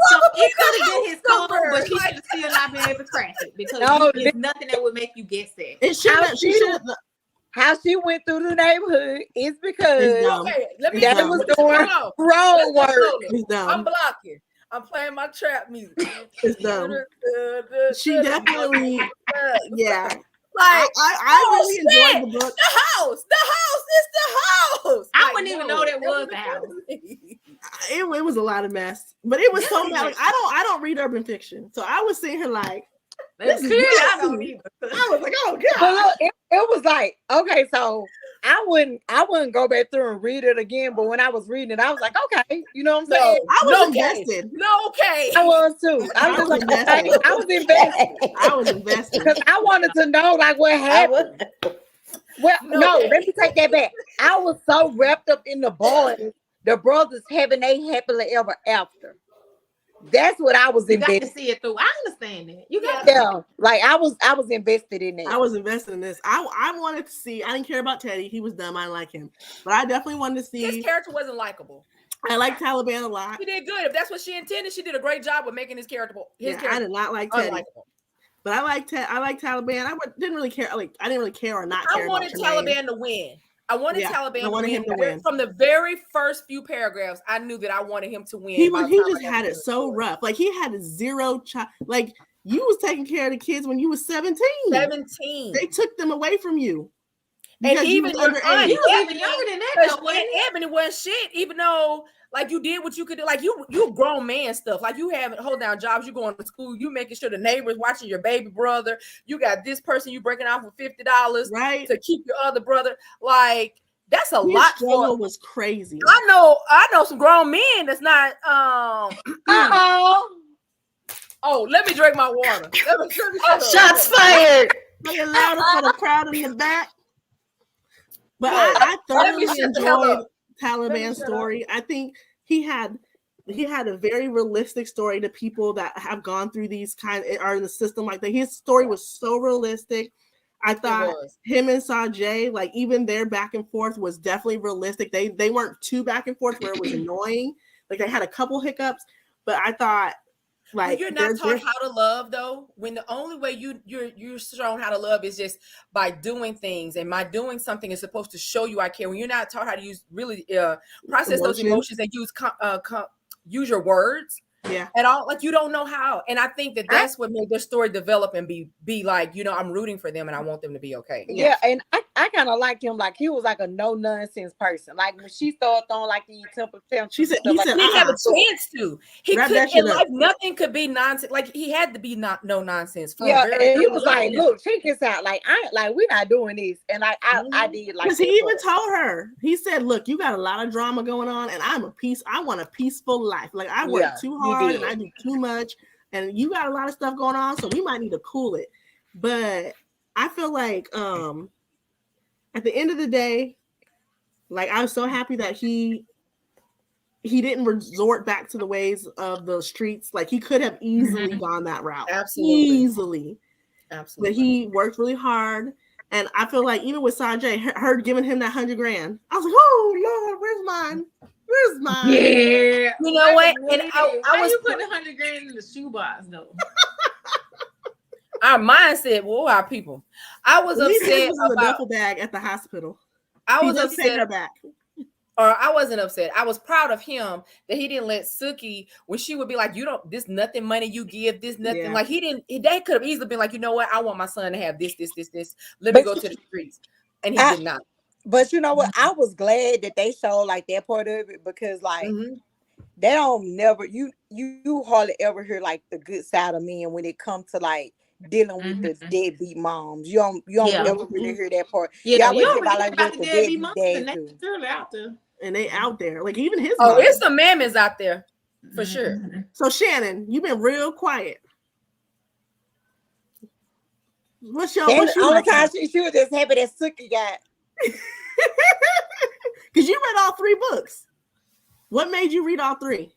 So it could have been his code, but she should have still not been able to crack it because there's nothing that would make you guess that. It should. She should. How she went through the neighborhood is because okay, let me that was doing road work. I'm blocking. I'm playing my trap music. It's dumb. She definitely, yeah. Like I really enjoyed the book. The house is the house. I wouldn't even know that was the house. It was a lot of mess, but it was so bad. Like, I don't read urban fiction, so I was seeing her like, this is I don't either. I was like, oh god. But look, it was like, okay, so I wouldn't go back through and read it again. But when I was reading it, I was like, okay, you know what I'm saying? I was invested. I was too. I was like, okay, I was invested. I was invested Because I wanted to know like what happened. Well, no, let me take that back. I was so wrapped up in the boys, the brothers having a happily ever after. That's what I was invested. You got to see it through. I understand that. You got like I was invested in that. I was invested in this. I wanted to see. I didn't care about Teddy. He was dumb. I didn't like him, but I definitely wanted to see. His character wasn't likable. I like Taliban a lot. She did good. If that's what she intended, she did a great job with making his character. I did not like Teddy. But I like Taliban. Didn't really care. Like I didn't really care or not care. I wanted Taliban to win. I wanted Taliban to win. From the very first few paragraphs, I knew that I wanted him to win. He just had it so rough. Like he had a zero child. Like you was taking care of the kids when you was 17. 17. They took them away from you. And even he was even younger than that. Ebony wasn't shit, even though like you did what you could do. Like you grown man stuff. Like you having hold down jobs, you going to school, you making sure the neighbors watching your baby brother. You got this person you breaking off for $50 right to keep your other brother. Like that's a lot. Struggle was crazy. I know some grown men that's not Oh, let me drink my water. Shots fired. Play it louder for the crowd in the back. But I thoroughly enjoyed Taliban's story. I think he had a very realistic story to people that have gone through these are in the system like that. His story was so realistic. I thought him and Sajay, like even their back and forth was definitely realistic. They weren't too back and forth where it was annoying. Like they had a couple hiccups, but I thought like you're not taught how to love though. When the only way you're shown how to love is just by doing things, and by doing something is supposed to show you I care. When you're not taught how to use really process those emotions and use your words at all, like you don't know how. And I think that's what made their story develop and be like, you know, I'm rooting for them and I want them to be okay. Yeah, and I kind of liked him. Like he was like a no nonsense person. Like when she started throwing like the temper tantrums, he didn't have a chance to. He could in life nothing could be nonsense. Like he had to be no nonsense. And he was like, look, check this out. Like we're not doing this. And I did like. Because he even told her. He said, look, you got a lot of drama going on, and I want a peaceful life. Like I work too hard and I do too much, and you got a lot of stuff going on, so we might need to cool it. But I feel like at the end of the day, like I'm so happy that he didn't resort back to the ways of the streets. Like he could have easily gone that route. Absolutely. But he worked really hard. And I feel like even with Sajay, her giving him that $100,000, I was like, oh Lord, where's mine? Where's mine? Yeah. You know what? And I was putting $100,000 in the shoebox though. Our mindset, well, our people. I was upset about the duffel bag at the hospital. I was upset her back. Or I wasn't upset. I was proud of him that he didn't let Suki, when she would be like, you don't, this nothing money you give, this nothing. Yeah. Like they could have easily been like, you know what? I want my son to have this. Let me go to the streets. And he did not. But you know what? I was glad that they showed like that part of it, because like they don't never, you hardly ever hear like the good side of men when it comes to like dealing with the deadbeat moms. You don't ever really hear that part. Yeah, you don't really hear about the deadbeat moms, and they're out there. And they out there. Like even his mom. It's some mammies out there for sure. So Shannon, you've been real quiet. What's your all the time she was just happy that Suki got. Because you read all 3 books. What made you read all 3?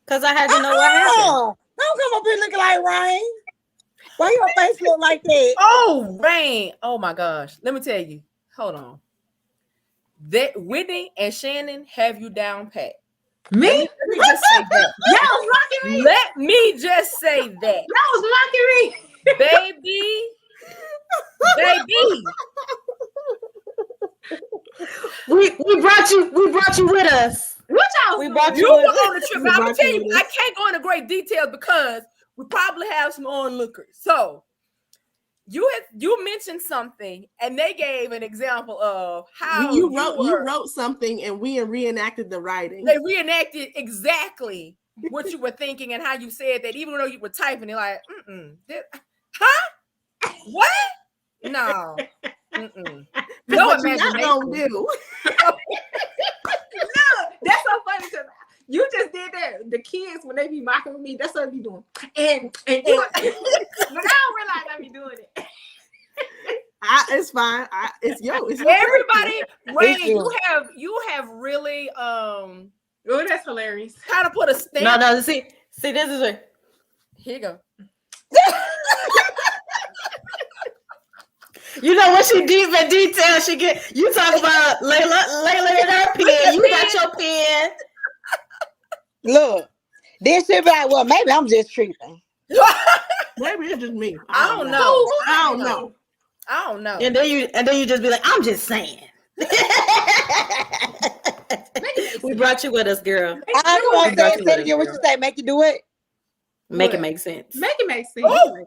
Because I had to know what happened. Don't come up here looking like Rayn. Why your face look like that? Oh, Rayn. Oh my gosh. Let me tell you. Hold on. That Whitney and Shannon have you down pat. Me? Let me just say that. That was mocking me. Let me just say that. That was mocking me. Baby. We brought you with us. What y'all? We brought You you. were on the trip. We I'm gonna brought tell you you, with I us. can't go into great details because we probably have some onlookers. So you mentioned something, and they gave an example of how you wrote something, and we reenacted the writing. They reenacted exactly what you were thinking and how you said that, even though you were typing it like, huh? What? No. No What you not imagination. gonna do? No, that's so funny because you just did that. The kids, when they be mocking with me, that's what they be doing. And you, but I don't realize I be doing it. It's fine. It's your Everybody, Rayn, you. you have really Oh, that's hilarious. kind of put a stamp. No. See, this is a. Here you go. You know when she deep in detail, she get. You talk about Leila and her pen. You got your pen. Look, then she'll be like, well, maybe I'm just tripping. Maybe it's just me. I don't know. I don't know. I don't know. And then you just be like, I'm just saying. We brought you with us, girl. I don't want to say it again. What you say? Make you do it. Make it make sense. Make it make sense. Oh.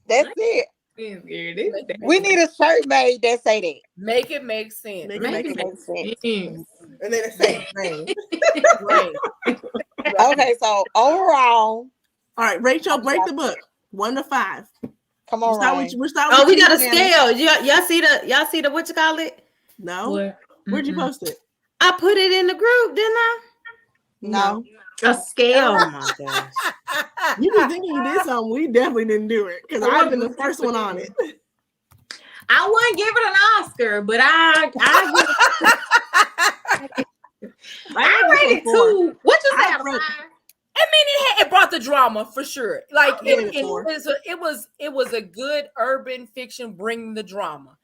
That's it. We need a shirt made that say that. Make it make sense. Make Make it it make make sense. sense. And then it's the same. Right. Okay, so overall, All right, Rachel, break the book. 1 to 5. come on, Rayn. We're Oh, we you, got a Shannon. scale. Y'all see the what you call it? No. What? Where'd you post it? I put it in the group, didn't I? No. A scale. Oh my gosh. You be thinking you did something. We definitely didn't do it because I've been the first one on it. I wouldn't give it an Oscar, but I rated 2. What you say? I Out of wrote- 5? I mean, it brought the drama for sure. Like I'll give it a 4. it was a good urban fiction bringing the drama.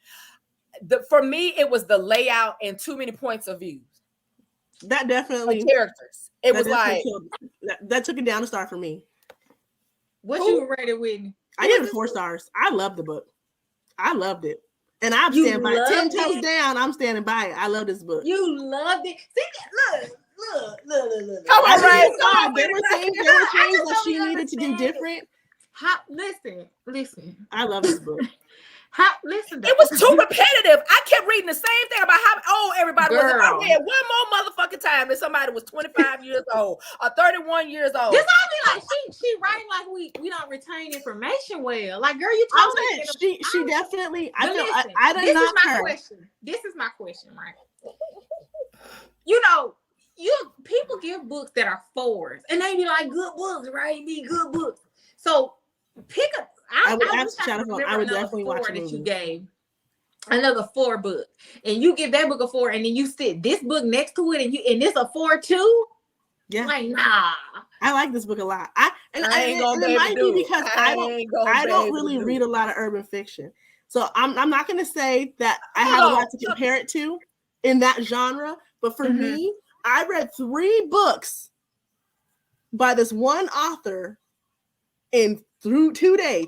For me, it was the layout and too many points of view. That definitely Like characters. It that was definitely like killed that took it down a star for me. What you rated, Whitney? I gave it 4 stars. I loved the book. I loved it. And I'm You standing by it. 10 loved toes it? down. I'm standing by it. I love this book. You loved it. See, look. Come on, Rayn. There were things that she don't needed to do understand. different. Listen. I love this book. Listen. it was too repetitive. I kept reading the same thing about how old everybody was. If I Girl. read one more motherfucking time and somebody was 25 years old or 31 years old. This all be like she writing like we don't retain information well. Like, girl, you I'm talking. saying she definitely. I But feel listen, I this did is not my her. question. This is my question, right? People give books that are 4s, and they be like good books, right? Be good books. So pick up. I would wish ask could Shannon, remember I would another definitely 4 watch a that movie. you gave. Another 4 book, and you give that book a 4, and then you sit this book next to it, and it's a 4 too. Yeah, Like, nah. I like this book a lot. It might be because I don't really read a lot of urban fiction, so I'm not going to say that I have a lot to compare it to in that genre. But for me, I read 3 books by this one author in through 3 days.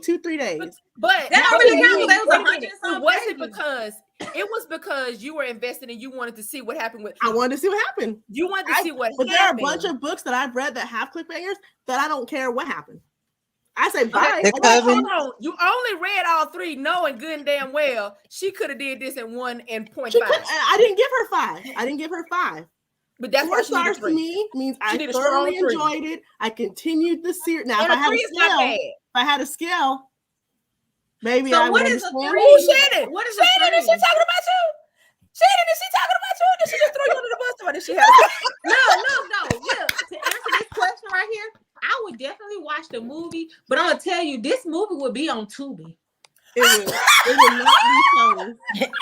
But That don't really count. That was 100 it some wasn't pages. because you were invested and you wanted to see what happened with. I wanted to see what happened. You wanted to see what But happened. there are a bunch of books that I've read that have cliffhangers that I don't care what happened. I say bye. The cousin. Hold on. You only read all 3, knowing good and damn well she could have did this in 1.5. I didn't give her 5. I didn't give her 5. But that's 4 why she needed stars to 3. me means I needed a strong thoroughly 3. enjoyed it. I continued the series. Now, And if a 3 is not bad. if I had a scale, maybe So I would what is a understand. 3? Oh, Shannon. What is a Shannon, is she 3? talking about you? Shannon, is she talking about you? Did she just throw you under the bus? Or did she have No. Yeah, to answer this question right here, I would definitely watch the movie, but I'm gonna tell you, this movie would be on Tubi. It would not be Sony.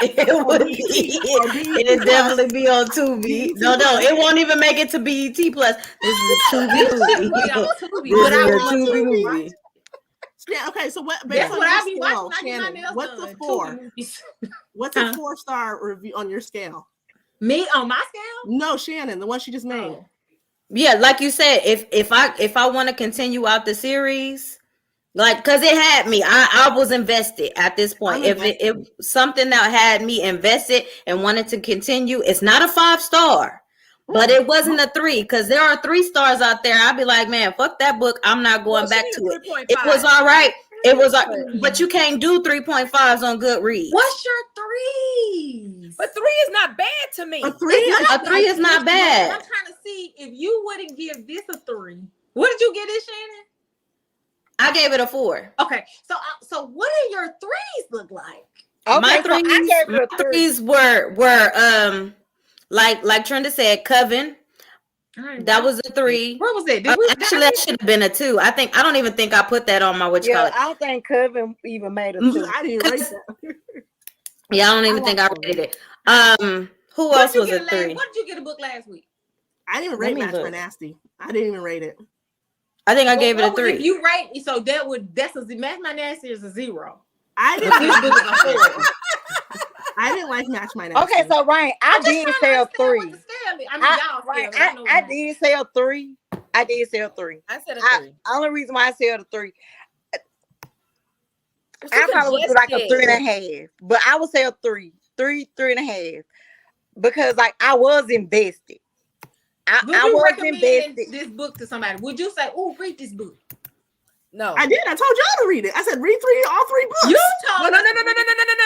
It would be. It'd definitely be on Tubi. No, it won't even make it to BET Plus. This is a Tubi It should movie. be on Tubi, This but I is a want Tubi to movie. Yeah, okay, so what? That's on what your I be scale, watching. I get my Shannon, nails what's done. a 4? Tubi movies. What's a 4-star review on your scale? Me on my scale? No, Shannon, the one she just made. Oh. Yeah, like you said, if I want to continue out the series, like, because it had me, I was invested at this point. If something that had me invested and wanted to continue, it's not a 5-star, But it wasn't a 3 because there are 3 stars out there. I'd be like, man, fuck that book. I'm not going back to it. It was all right. It was, but you can't do 3.5s on Goodreads. What's your 3s? But 3 is not bad to me. A 3 is not bad. I'm trying to see if you wouldn't give this a 3. What did you get it, Shannon? I gave it a 4. Okay, so what do your 3s look like? Okay, My so I gave it a 3. 3s were like Trenda said, Coven. That was a 3. What was it? Actually, that should have been a 2. I don't even think I put that on my I don't think Coven even made a 2. I didn't rate that. Yeah, I don't even think I rated it. Who else was a 3? What did you get a book last week? I didn't even rate Match My Nasty. I didn't even rate it. I think I gave it a 3. If you rate, so that's a Match My Nasty is a 0. I didn't. I didn't like Match My Nasty. Okay, so Rayn, I did say a 3. I did say a 3. I did say a 3. I said a 3. Only reason why I said a 3. I probably would do like a 3.5, but I would say a 3, 3.5, because like I was invested. I was invested. This book to somebody. Would you say, "Oh, read this book"? No, I did. I told y'all to read it. I said read all 3 books. You told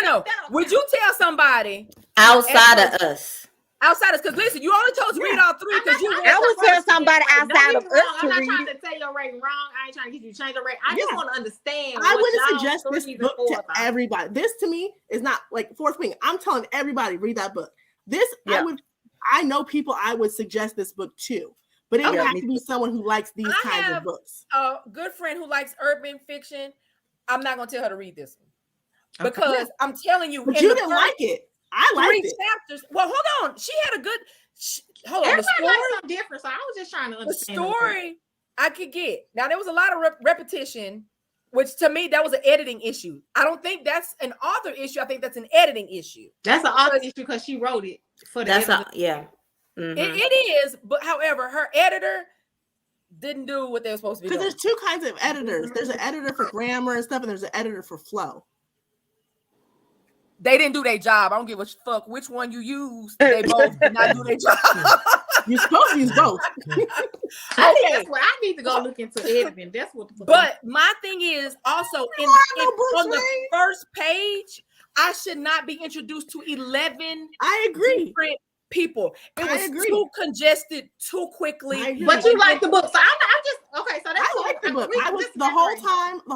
no. Would you tell somebody outside of us? Outside of, because listen, you only told us to read all 3 because I would tell somebody outside of us to read. I'm not trying to tell your rating wrong. I ain't trying to get you to change your rating. I just want to understand. I wouldn't suggest this book to everybody. This to me is not like fourth wing. I'm telling everybody read that book. I know people I would suggest this book to, but it would have to be someone who likes these kinds of books. A good friend who likes urban fiction. I'm not gonna tell her to read this one because I'm telling you, but you didn't like it. I liked it. Chapters. Well, hold on. She had a good. Hold on. Everybody likes something different, so I was just trying to understand. The story I could get. Now there was a lot of repetition, which to me that was an editing issue. I don't think that's an author issue. I think that's an editing issue. That's an author issue because she wrote it for the editor. Mm-hmm. It is, but however, her editor didn't do what they were supposed to be doing. Because there's 2 kinds of editors. There's an editor for grammar and stuff, and there's an editor for flow. They didn't do their job. I don't give a fuck which one you use. They both did not do their job. You're supposed to use both. I think that's what I need to go look into editing. That's what. But my thing is also on the first page, I should not be introduced to 11. I agree. Different people. It was too congested too quickly. But you like the book, so I'm just okay. So that's I like the book. I was the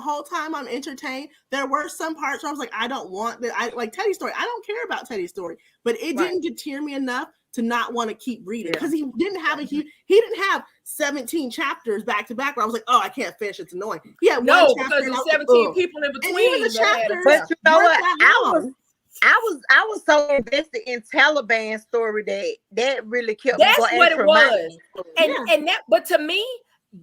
whole time I'm entertained. There were some parts where I was like, I don't want that. I like Teddy's story. I don't care about Teddy's story, but it didn't deter me enough to not want to keep reading because he didn't have 17 chapters back to back where I was like, oh, I can't finish. It's annoying. Yeah, no, because there's 17 people in between. And even the chapters, but you know what? I was so invested in Taliban story that really kept me going. That's what it was. And that, but to me,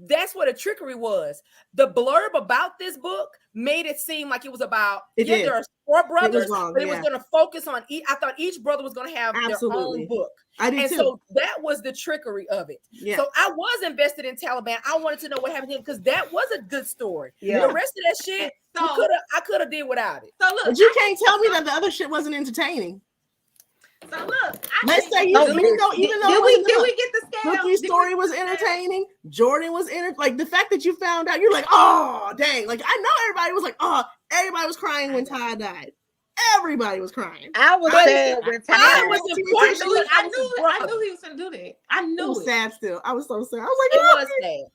that's what a trickery was. The blurb about this book made it seem like it was about there are 4 brothers, but it was going to focus on I thought each brother was going to have their own book. I did too. So that was the trickery of it. Yeah. So I was invested in Taliban. I wanted to know what happened to him because that was a good story. Yeah. The rest of that shit, I could have did without it. So look, but you can't tell me that the other shit wasn't entertaining. So look, let's say even though did we get the scale? Cookie's story was entertaining. Jordan was like the fact that you found out, you're like, oh dang! Like I know everybody was like, oh, everybody was crying when Ty died. Everybody was crying. I was sad when Ty was important. I knew he was gonna do that. I knew it. Was sad still. I was so sad. I was like, it was sad.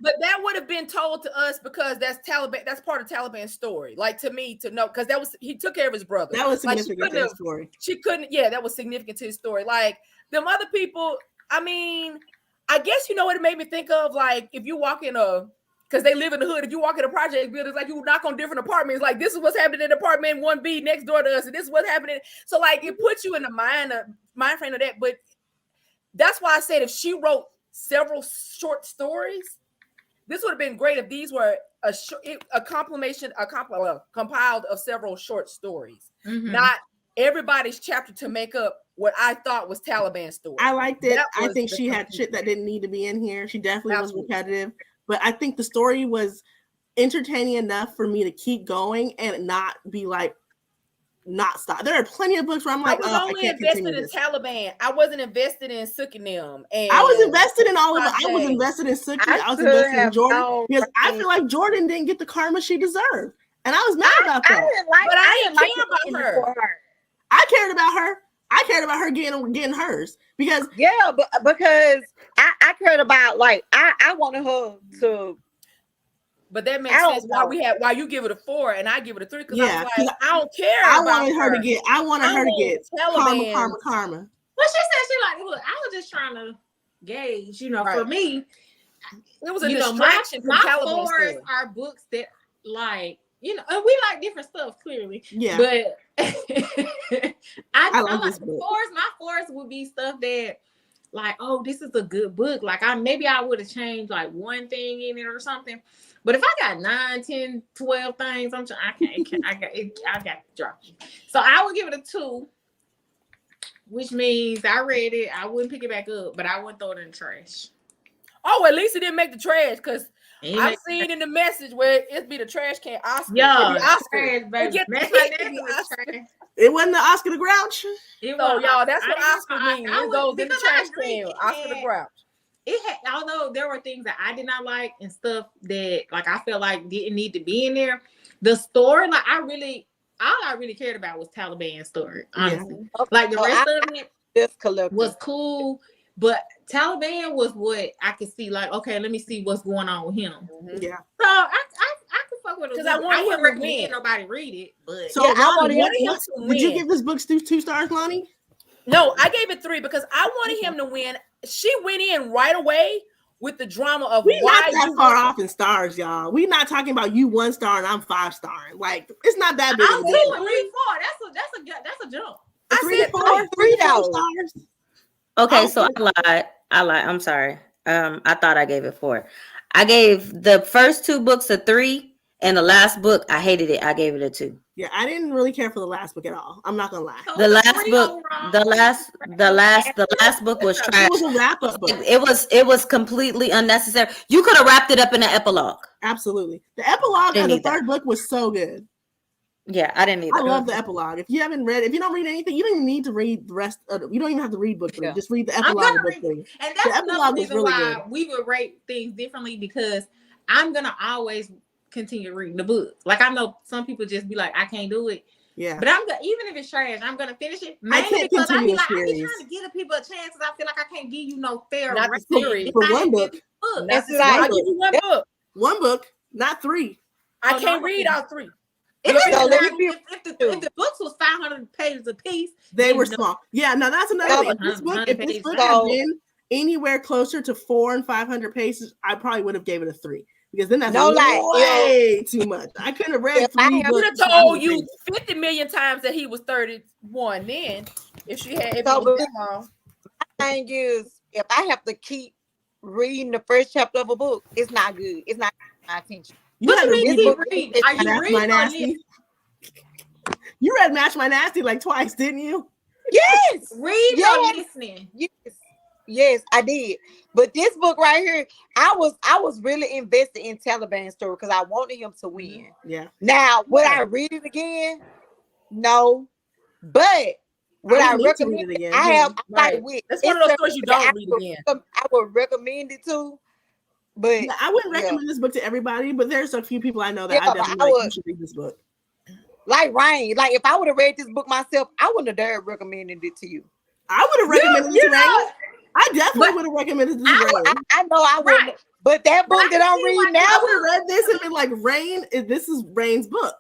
But that would have been told to us because that's Taliban. That's part of Taliban's story. Like to me to know because he took care of his brother. That was significant to his story. She couldn't. Yeah, that was significant to his story. Like them other people. I mean, I guess you know what it made me think of. Like if you walk in because they live in the hood. If you walk in a project building, like you knock on different apartments. Like this is what's happening in apartment 1B next door to us, and this is what's happening. So like it puts you in the mind frame of that. But that's why I said if she wrote several short stories, this would have been great if these were compiled of several short stories, not everybody's chapter to make up what I thought was Taliban's story. I liked it. I think she had shit that didn't need to be in here. She definitely was repetitive, but I think the story was entertaining enough for me to keep going and not be like, not stop. There are plenty of books where I'm like, I was only invested in Taliban. I wasn't invested in Sukhanim. And I was invested in all of it. I was invested in Suki. I was invested in Jordan because I feel like Jordan didn't get the karma she deserved, and I was mad about that. I didn't care about her. I cared about her. I cared about her getting hers because but because I cared about I wanted her to. But that makes sense why you give it a 4 and I give it a 3 because I was like, I don't care. I wanted her to get karma. Well, she said she like, look, I was just trying to gauge, for me, it was a distraction. My 4s are books that and we like different stuff clearly. Yeah, but I like this book. My 4s would be stuff that like, oh, this is a good book. Like maybe I would have changed like one thing in it or something. But if I got 9, 10, 12 things, I got to drop it. So I would give it a 2, which means I read it. I wouldn't pick it back up, but I wouldn't throw it in the trash. Oh, at least it didn't make the trash because I've seen in the message where it be the trash can Oscar. Yeah, Oscar. It wasn't the Oscar the Grouch. So y'all, that's what Oscar means. It goes in the trash can. Oscar the Grouch. Although there were things that I did not like and stuff that like I felt like didn't need to be in there. The story, like all I really cared about was Taliban's story, honestly. Yeah. Like the rest of it was cool, but Taliban was what I could see. Like, okay, let me see what's going on with him. Mm-hmm. Yeah. So I could fuck with it because I wouldn't recommend nobody read it. But so would you give this book 2 stars, Lonnie? No, I gave it 3 because I wanted him to win. She went in right away with the drama of why not that far off in stars, y'all. We're not talking about you 1 star and I'm 5 star. Like it's not that big. I'm 3, 4. That's a jump. I 3, 4, 3 stars. Okay, so I lied. I'm sorry. I thought I gave it 4. I gave the first 2 books a 3, and the last book I hated it. I gave it a 2. Yeah, I didn't really care for the last book at all. I'm not gonna lie. The last book was trash. It was a wrap-up book. It was completely unnecessary. You could have wrapped it up in an epilogue. Absolutely. The epilogue of the third book was so good. Yeah, I didn't either. I love the epilogue. If you don't read anything, you don't even need to read the rest of it. You don't even have to read book 3. Just read the epilogue of book 3. And that's another reason why we would rate things differently because I'm gonna always continue reading the book. Like I know some people just be like, I can't do it. Yeah. But even if it's trash, I'm gonna finish it. Mainly because I be trying to give the people a chance because I feel like I can't give you no fair rating. For one book. I'll give you 1 book. 1 book, not 3. I can't read all 3. If the books was 500 pages a piece, they were small. Yeah, no, that's another thing. If this book had been anywhere closer to 400 and 500 pages, I probably would have gave it a 3. Because then that's way too much. I couldn't have read 3 books. I would have told you 50 million times that he was 31 then. If she had my thing is, if I have to keep reading the first chapter of a book, it's not good. It's not my attention. You read Match My Nasty like twice, didn't you? Yes. Read or listening. Yes, I did. But this book right here, I was really invested in Taliban's story because I wanted him to win. Yeah. Now, would I read it again? No. But would I recommend it again? I have That's one of those stories you don't read again. I would recommend it too. But I wouldn't recommend this book to everybody, but there's a few people I know that I definitely you should read this book. Like Rayn, like if I would have read this book myself, I wouldn't have dared recommended it to you. I would have recommended it to Rayn. I definitely would have recommended this to Rayn. I know I wouldn't, but that book that I'm reading now, I would have read this and been like, Rayn, this is Rayn's book.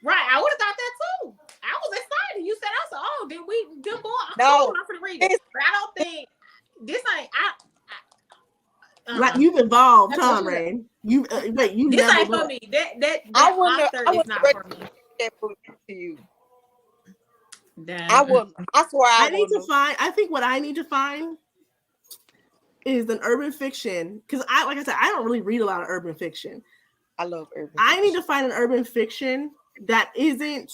Right, I would have thought that too. I was excited. You said, I said, oh, then go on. No, I'm gonna read it. But I don't think this ain't. Like you've evolved, Tom Rayn. You this ain't for me. That I wouldn't not for me. That book to you. Damn. I wouldn't. I swear I need to find. I think what I need to find is an urban fiction because like I said, I don't really read a lot of urban fiction. I love urban. I need to find an urban fiction that isn't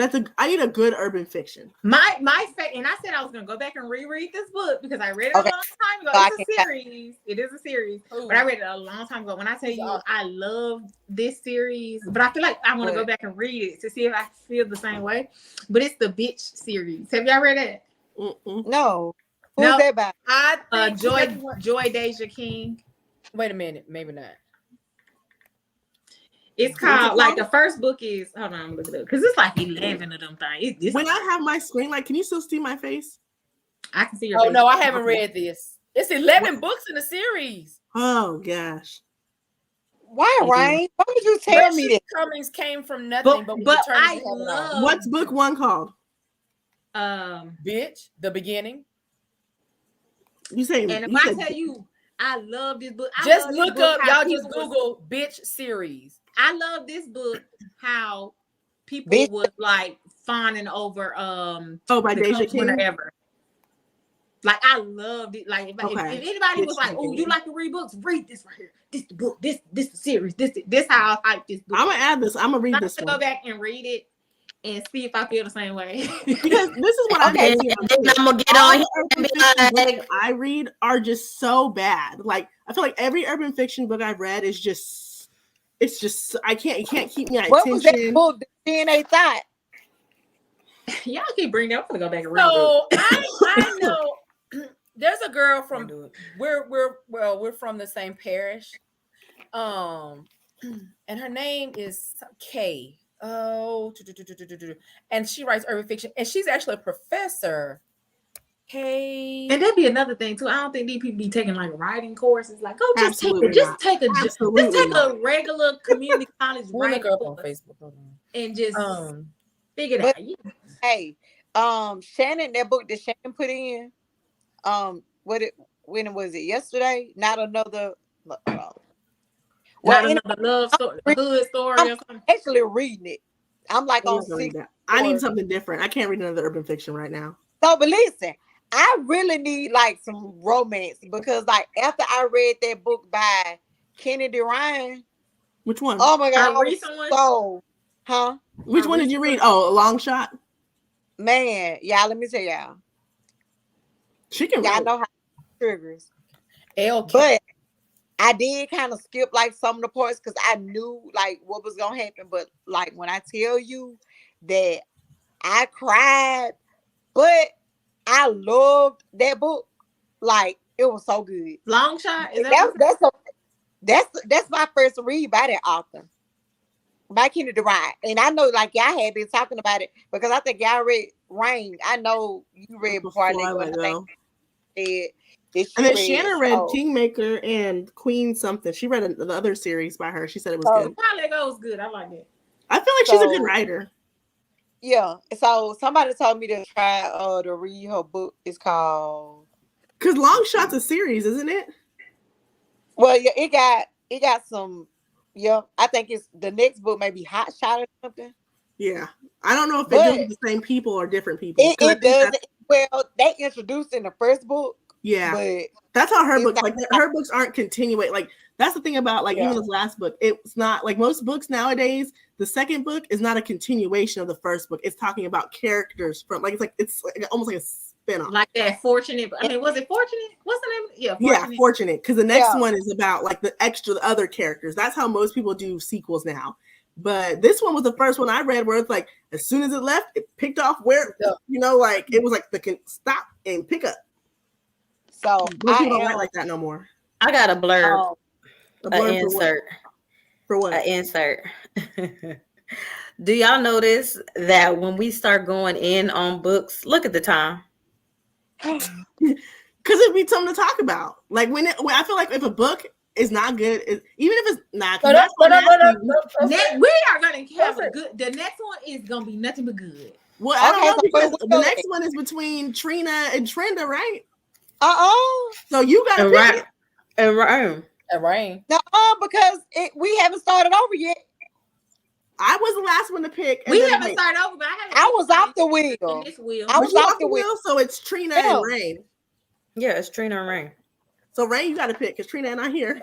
I need a good urban fiction. My and I said I was gonna go back and reread this book because I read it a long time ago. It's a series. It is a series, but I read it a long time ago. When I tell you I love this series, but I feel like I want to go back and read it to see if I feel the same way. But it's the Bitch series. Have y'all read it? No. Who's that about? I think Joy Deja King. Wait a minute, maybe not. It's called like the first book is. Hold on, I'm looking it up because it's like 11 of them things. When I have my screen, like, can you still see my face? I can see your. Oh no, I haven't read this. It's 11 books in the series. Oh gosh. Why, Rayn? Why would you tell me that? Cummings came from nothing, but I love. What's book 1 called? Bitch, the beginning. You say, and if I tell you, I love this book. Just look up, y'all. Just Google Bitch series. I love this book. How people was like fawning over by Deja King. Ever. Like I loved it. Like if anybody was like, "Oh, you like to read books? Read this right here. This the book. This the series. This how I hype this book." I'm gonna add this. I'm gonna read this. Go back and read it and see if I feel the same way. Because this is what I'm gonna get on here and be like, I read are just so bad. Like I feel like every urban fiction book I've read is just. It's just it can't keep me at what attention. Was that book? The DNA Thought. Y'all keep bringing that up. I'm gonna go back and read it. I know there's a girl from we're from the same parish. And her name is Kay. And she writes urban fiction, and she's actually a professor. Hey, and that'd be another thing too. I don't think these people be taking like writing courses. Like, oh, just take a regular community college writing course on Facebook and just figure it out. Yeah. Hey, Shannon, that book that Shannon put in, when was it? Yesterday? Not another. Another love story, hood story. I'm actually reading it. I'm like on 6. I need something different. I can't read another urban fiction right now. So, but listen. I really need like some romance because like after I read that book by Kennedy Rayn. Which one? Oh my god, Which one did you read? Oh, A Long Shot. Man, y'all, let me tell y'all. She can y'all know how triggers. But I did kind of skip like some of the parts because I knew like what was gonna happen. But like when I tell you that I cried, but I loved that book. Like it was so good. Long Shot. That's my first read by that author, by Kennedy Rayn. And I know like y'all had been talking about it because I think y'all read Rayn. I know you read before I let go. And then Shannon read Kingmaker and Queen something. She read the other series by her. She said it was good. Probably was good. I like it. I feel like she's a good writer. Yeah, so somebody told me to try to read her book. It's called because Long Shot's a series, isn't it? Well, yeah, it got some. Yeah, I think it's the next book, maybe Hot Shot or something. Yeah, I don't know if they do the same people or different people. It does. Well, they introduced in the first book. Yeah, but that's how her books. Like her books aren't continuate. Like that's the thing about like even this last book. It's not like most books nowadays. The second book is not a continuation of the first book. It's talking about characters from it's almost like a spin-off. Like that Fortunate. I mean, was it Fortunate? What's the name? Yeah, Fortunate. Yeah, Fortunate. Because the next one is about like the other characters. That's how most people do sequels now. But this one was the first one I read where it's like as soon as it left, it picked off where like it was like the stop and pick up. So most people don't write like that no more. I got a blurb. An insert. For what? An insert. Do y'all notice that when we start going in on books, look at the time. Because it'd be something to talk about. Like when I feel like if a book is not good, even if it's not, we are gonna have a good. The next one is gonna be nothing but good. Well, I don't know because the next one is between Trina and Trenda, right? So you gotta pick it. And Rayn. No, because we haven't started over yet. I was the last one to pick. We haven't started over, but I was off the wheel. I was off the wheel, so it's Trina and Rayn. Yeah, it's Trina and Rayn. So Rayn, you got to pick because Trina and I here.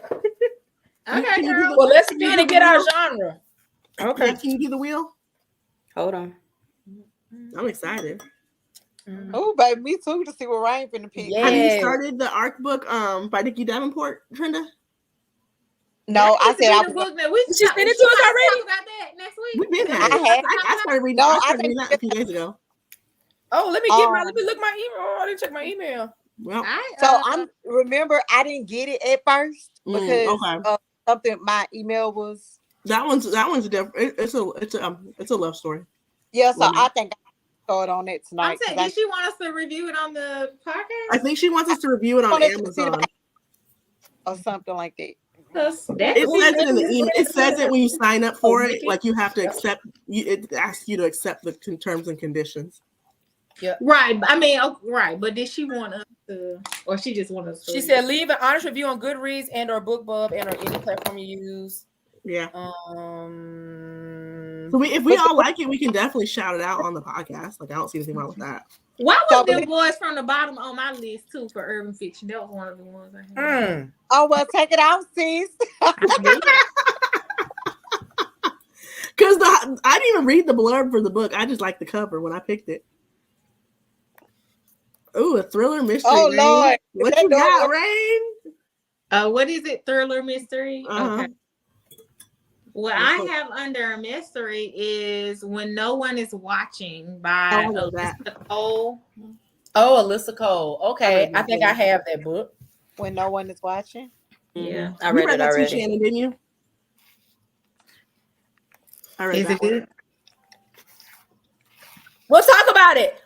Okay, well, let's begin and get our genre. Okay. Can you do the wheel? Hold on. I'm excited. Oh, baby, me too, to see what Rayn finna pick. Yeah. Have you started the ARC book by Nikki Davenport, Trenda? No, I said I the was. book that we Did she send it to us already? talk about that next week. We've been I at it. have. I started reading. No, I I started think- reading that a few days ago. Oh, let me look my email. Oh, I didn't check my email. Well, So I'm remember I didn't get it at first because okay. Something my email was. That one's different. It's a love story. Yeah, so I think I start on it tonight. I'm saying, did she want us to review it on the podcast? I think she wants us to review it on Amazon or something like that. It says it in the email. It says it when you sign up for it. Like you have to accept. It asks you to accept the terms and conditions. Yeah. Right. I mean, right. But did she want us to, or she just want us to? She said, leave an honest review on Goodreads and or BookBub and or any platform you use. Yeah. So if we all like it, we can definitely shout it out on the podcast. Like I don't see anything wrong with that. Why was Dem Boys from the bottom on my list too for urban fiction? That was one of the ones I had. Oh well, take it out, sis. Because I didn't even read the blurb for the book. I just liked the cover when I picked it. Ooh, a thriller mystery. Oh Rayn. Lord, what you got, Rayn? What is it? Thriller mystery. Okay. What I Cool. have under a mystery is When No One Is Watching by Alyssa Cole. Oh, Alyssa Cole. Okay, I think I have that book. When No One Is Watching. Yeah, I read it already. Too, Shannon, didn't you? I read that one. We'll talk about it.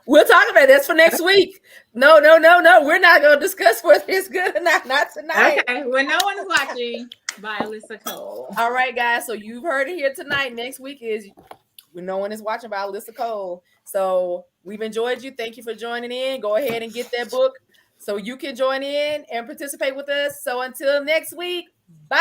That's for next week. No. We're not going to discuss whether it's good or not. Not tonight. Okay. When No One Is Watching by Alyssa Cole. All right, guys. So you've heard it here tonight. Next week is When No One Is Watching by Alyssa Cole. So we've enjoyed you. Thank you for joining in. Go ahead and get that book so you can join in and participate with us. So until next week, bye.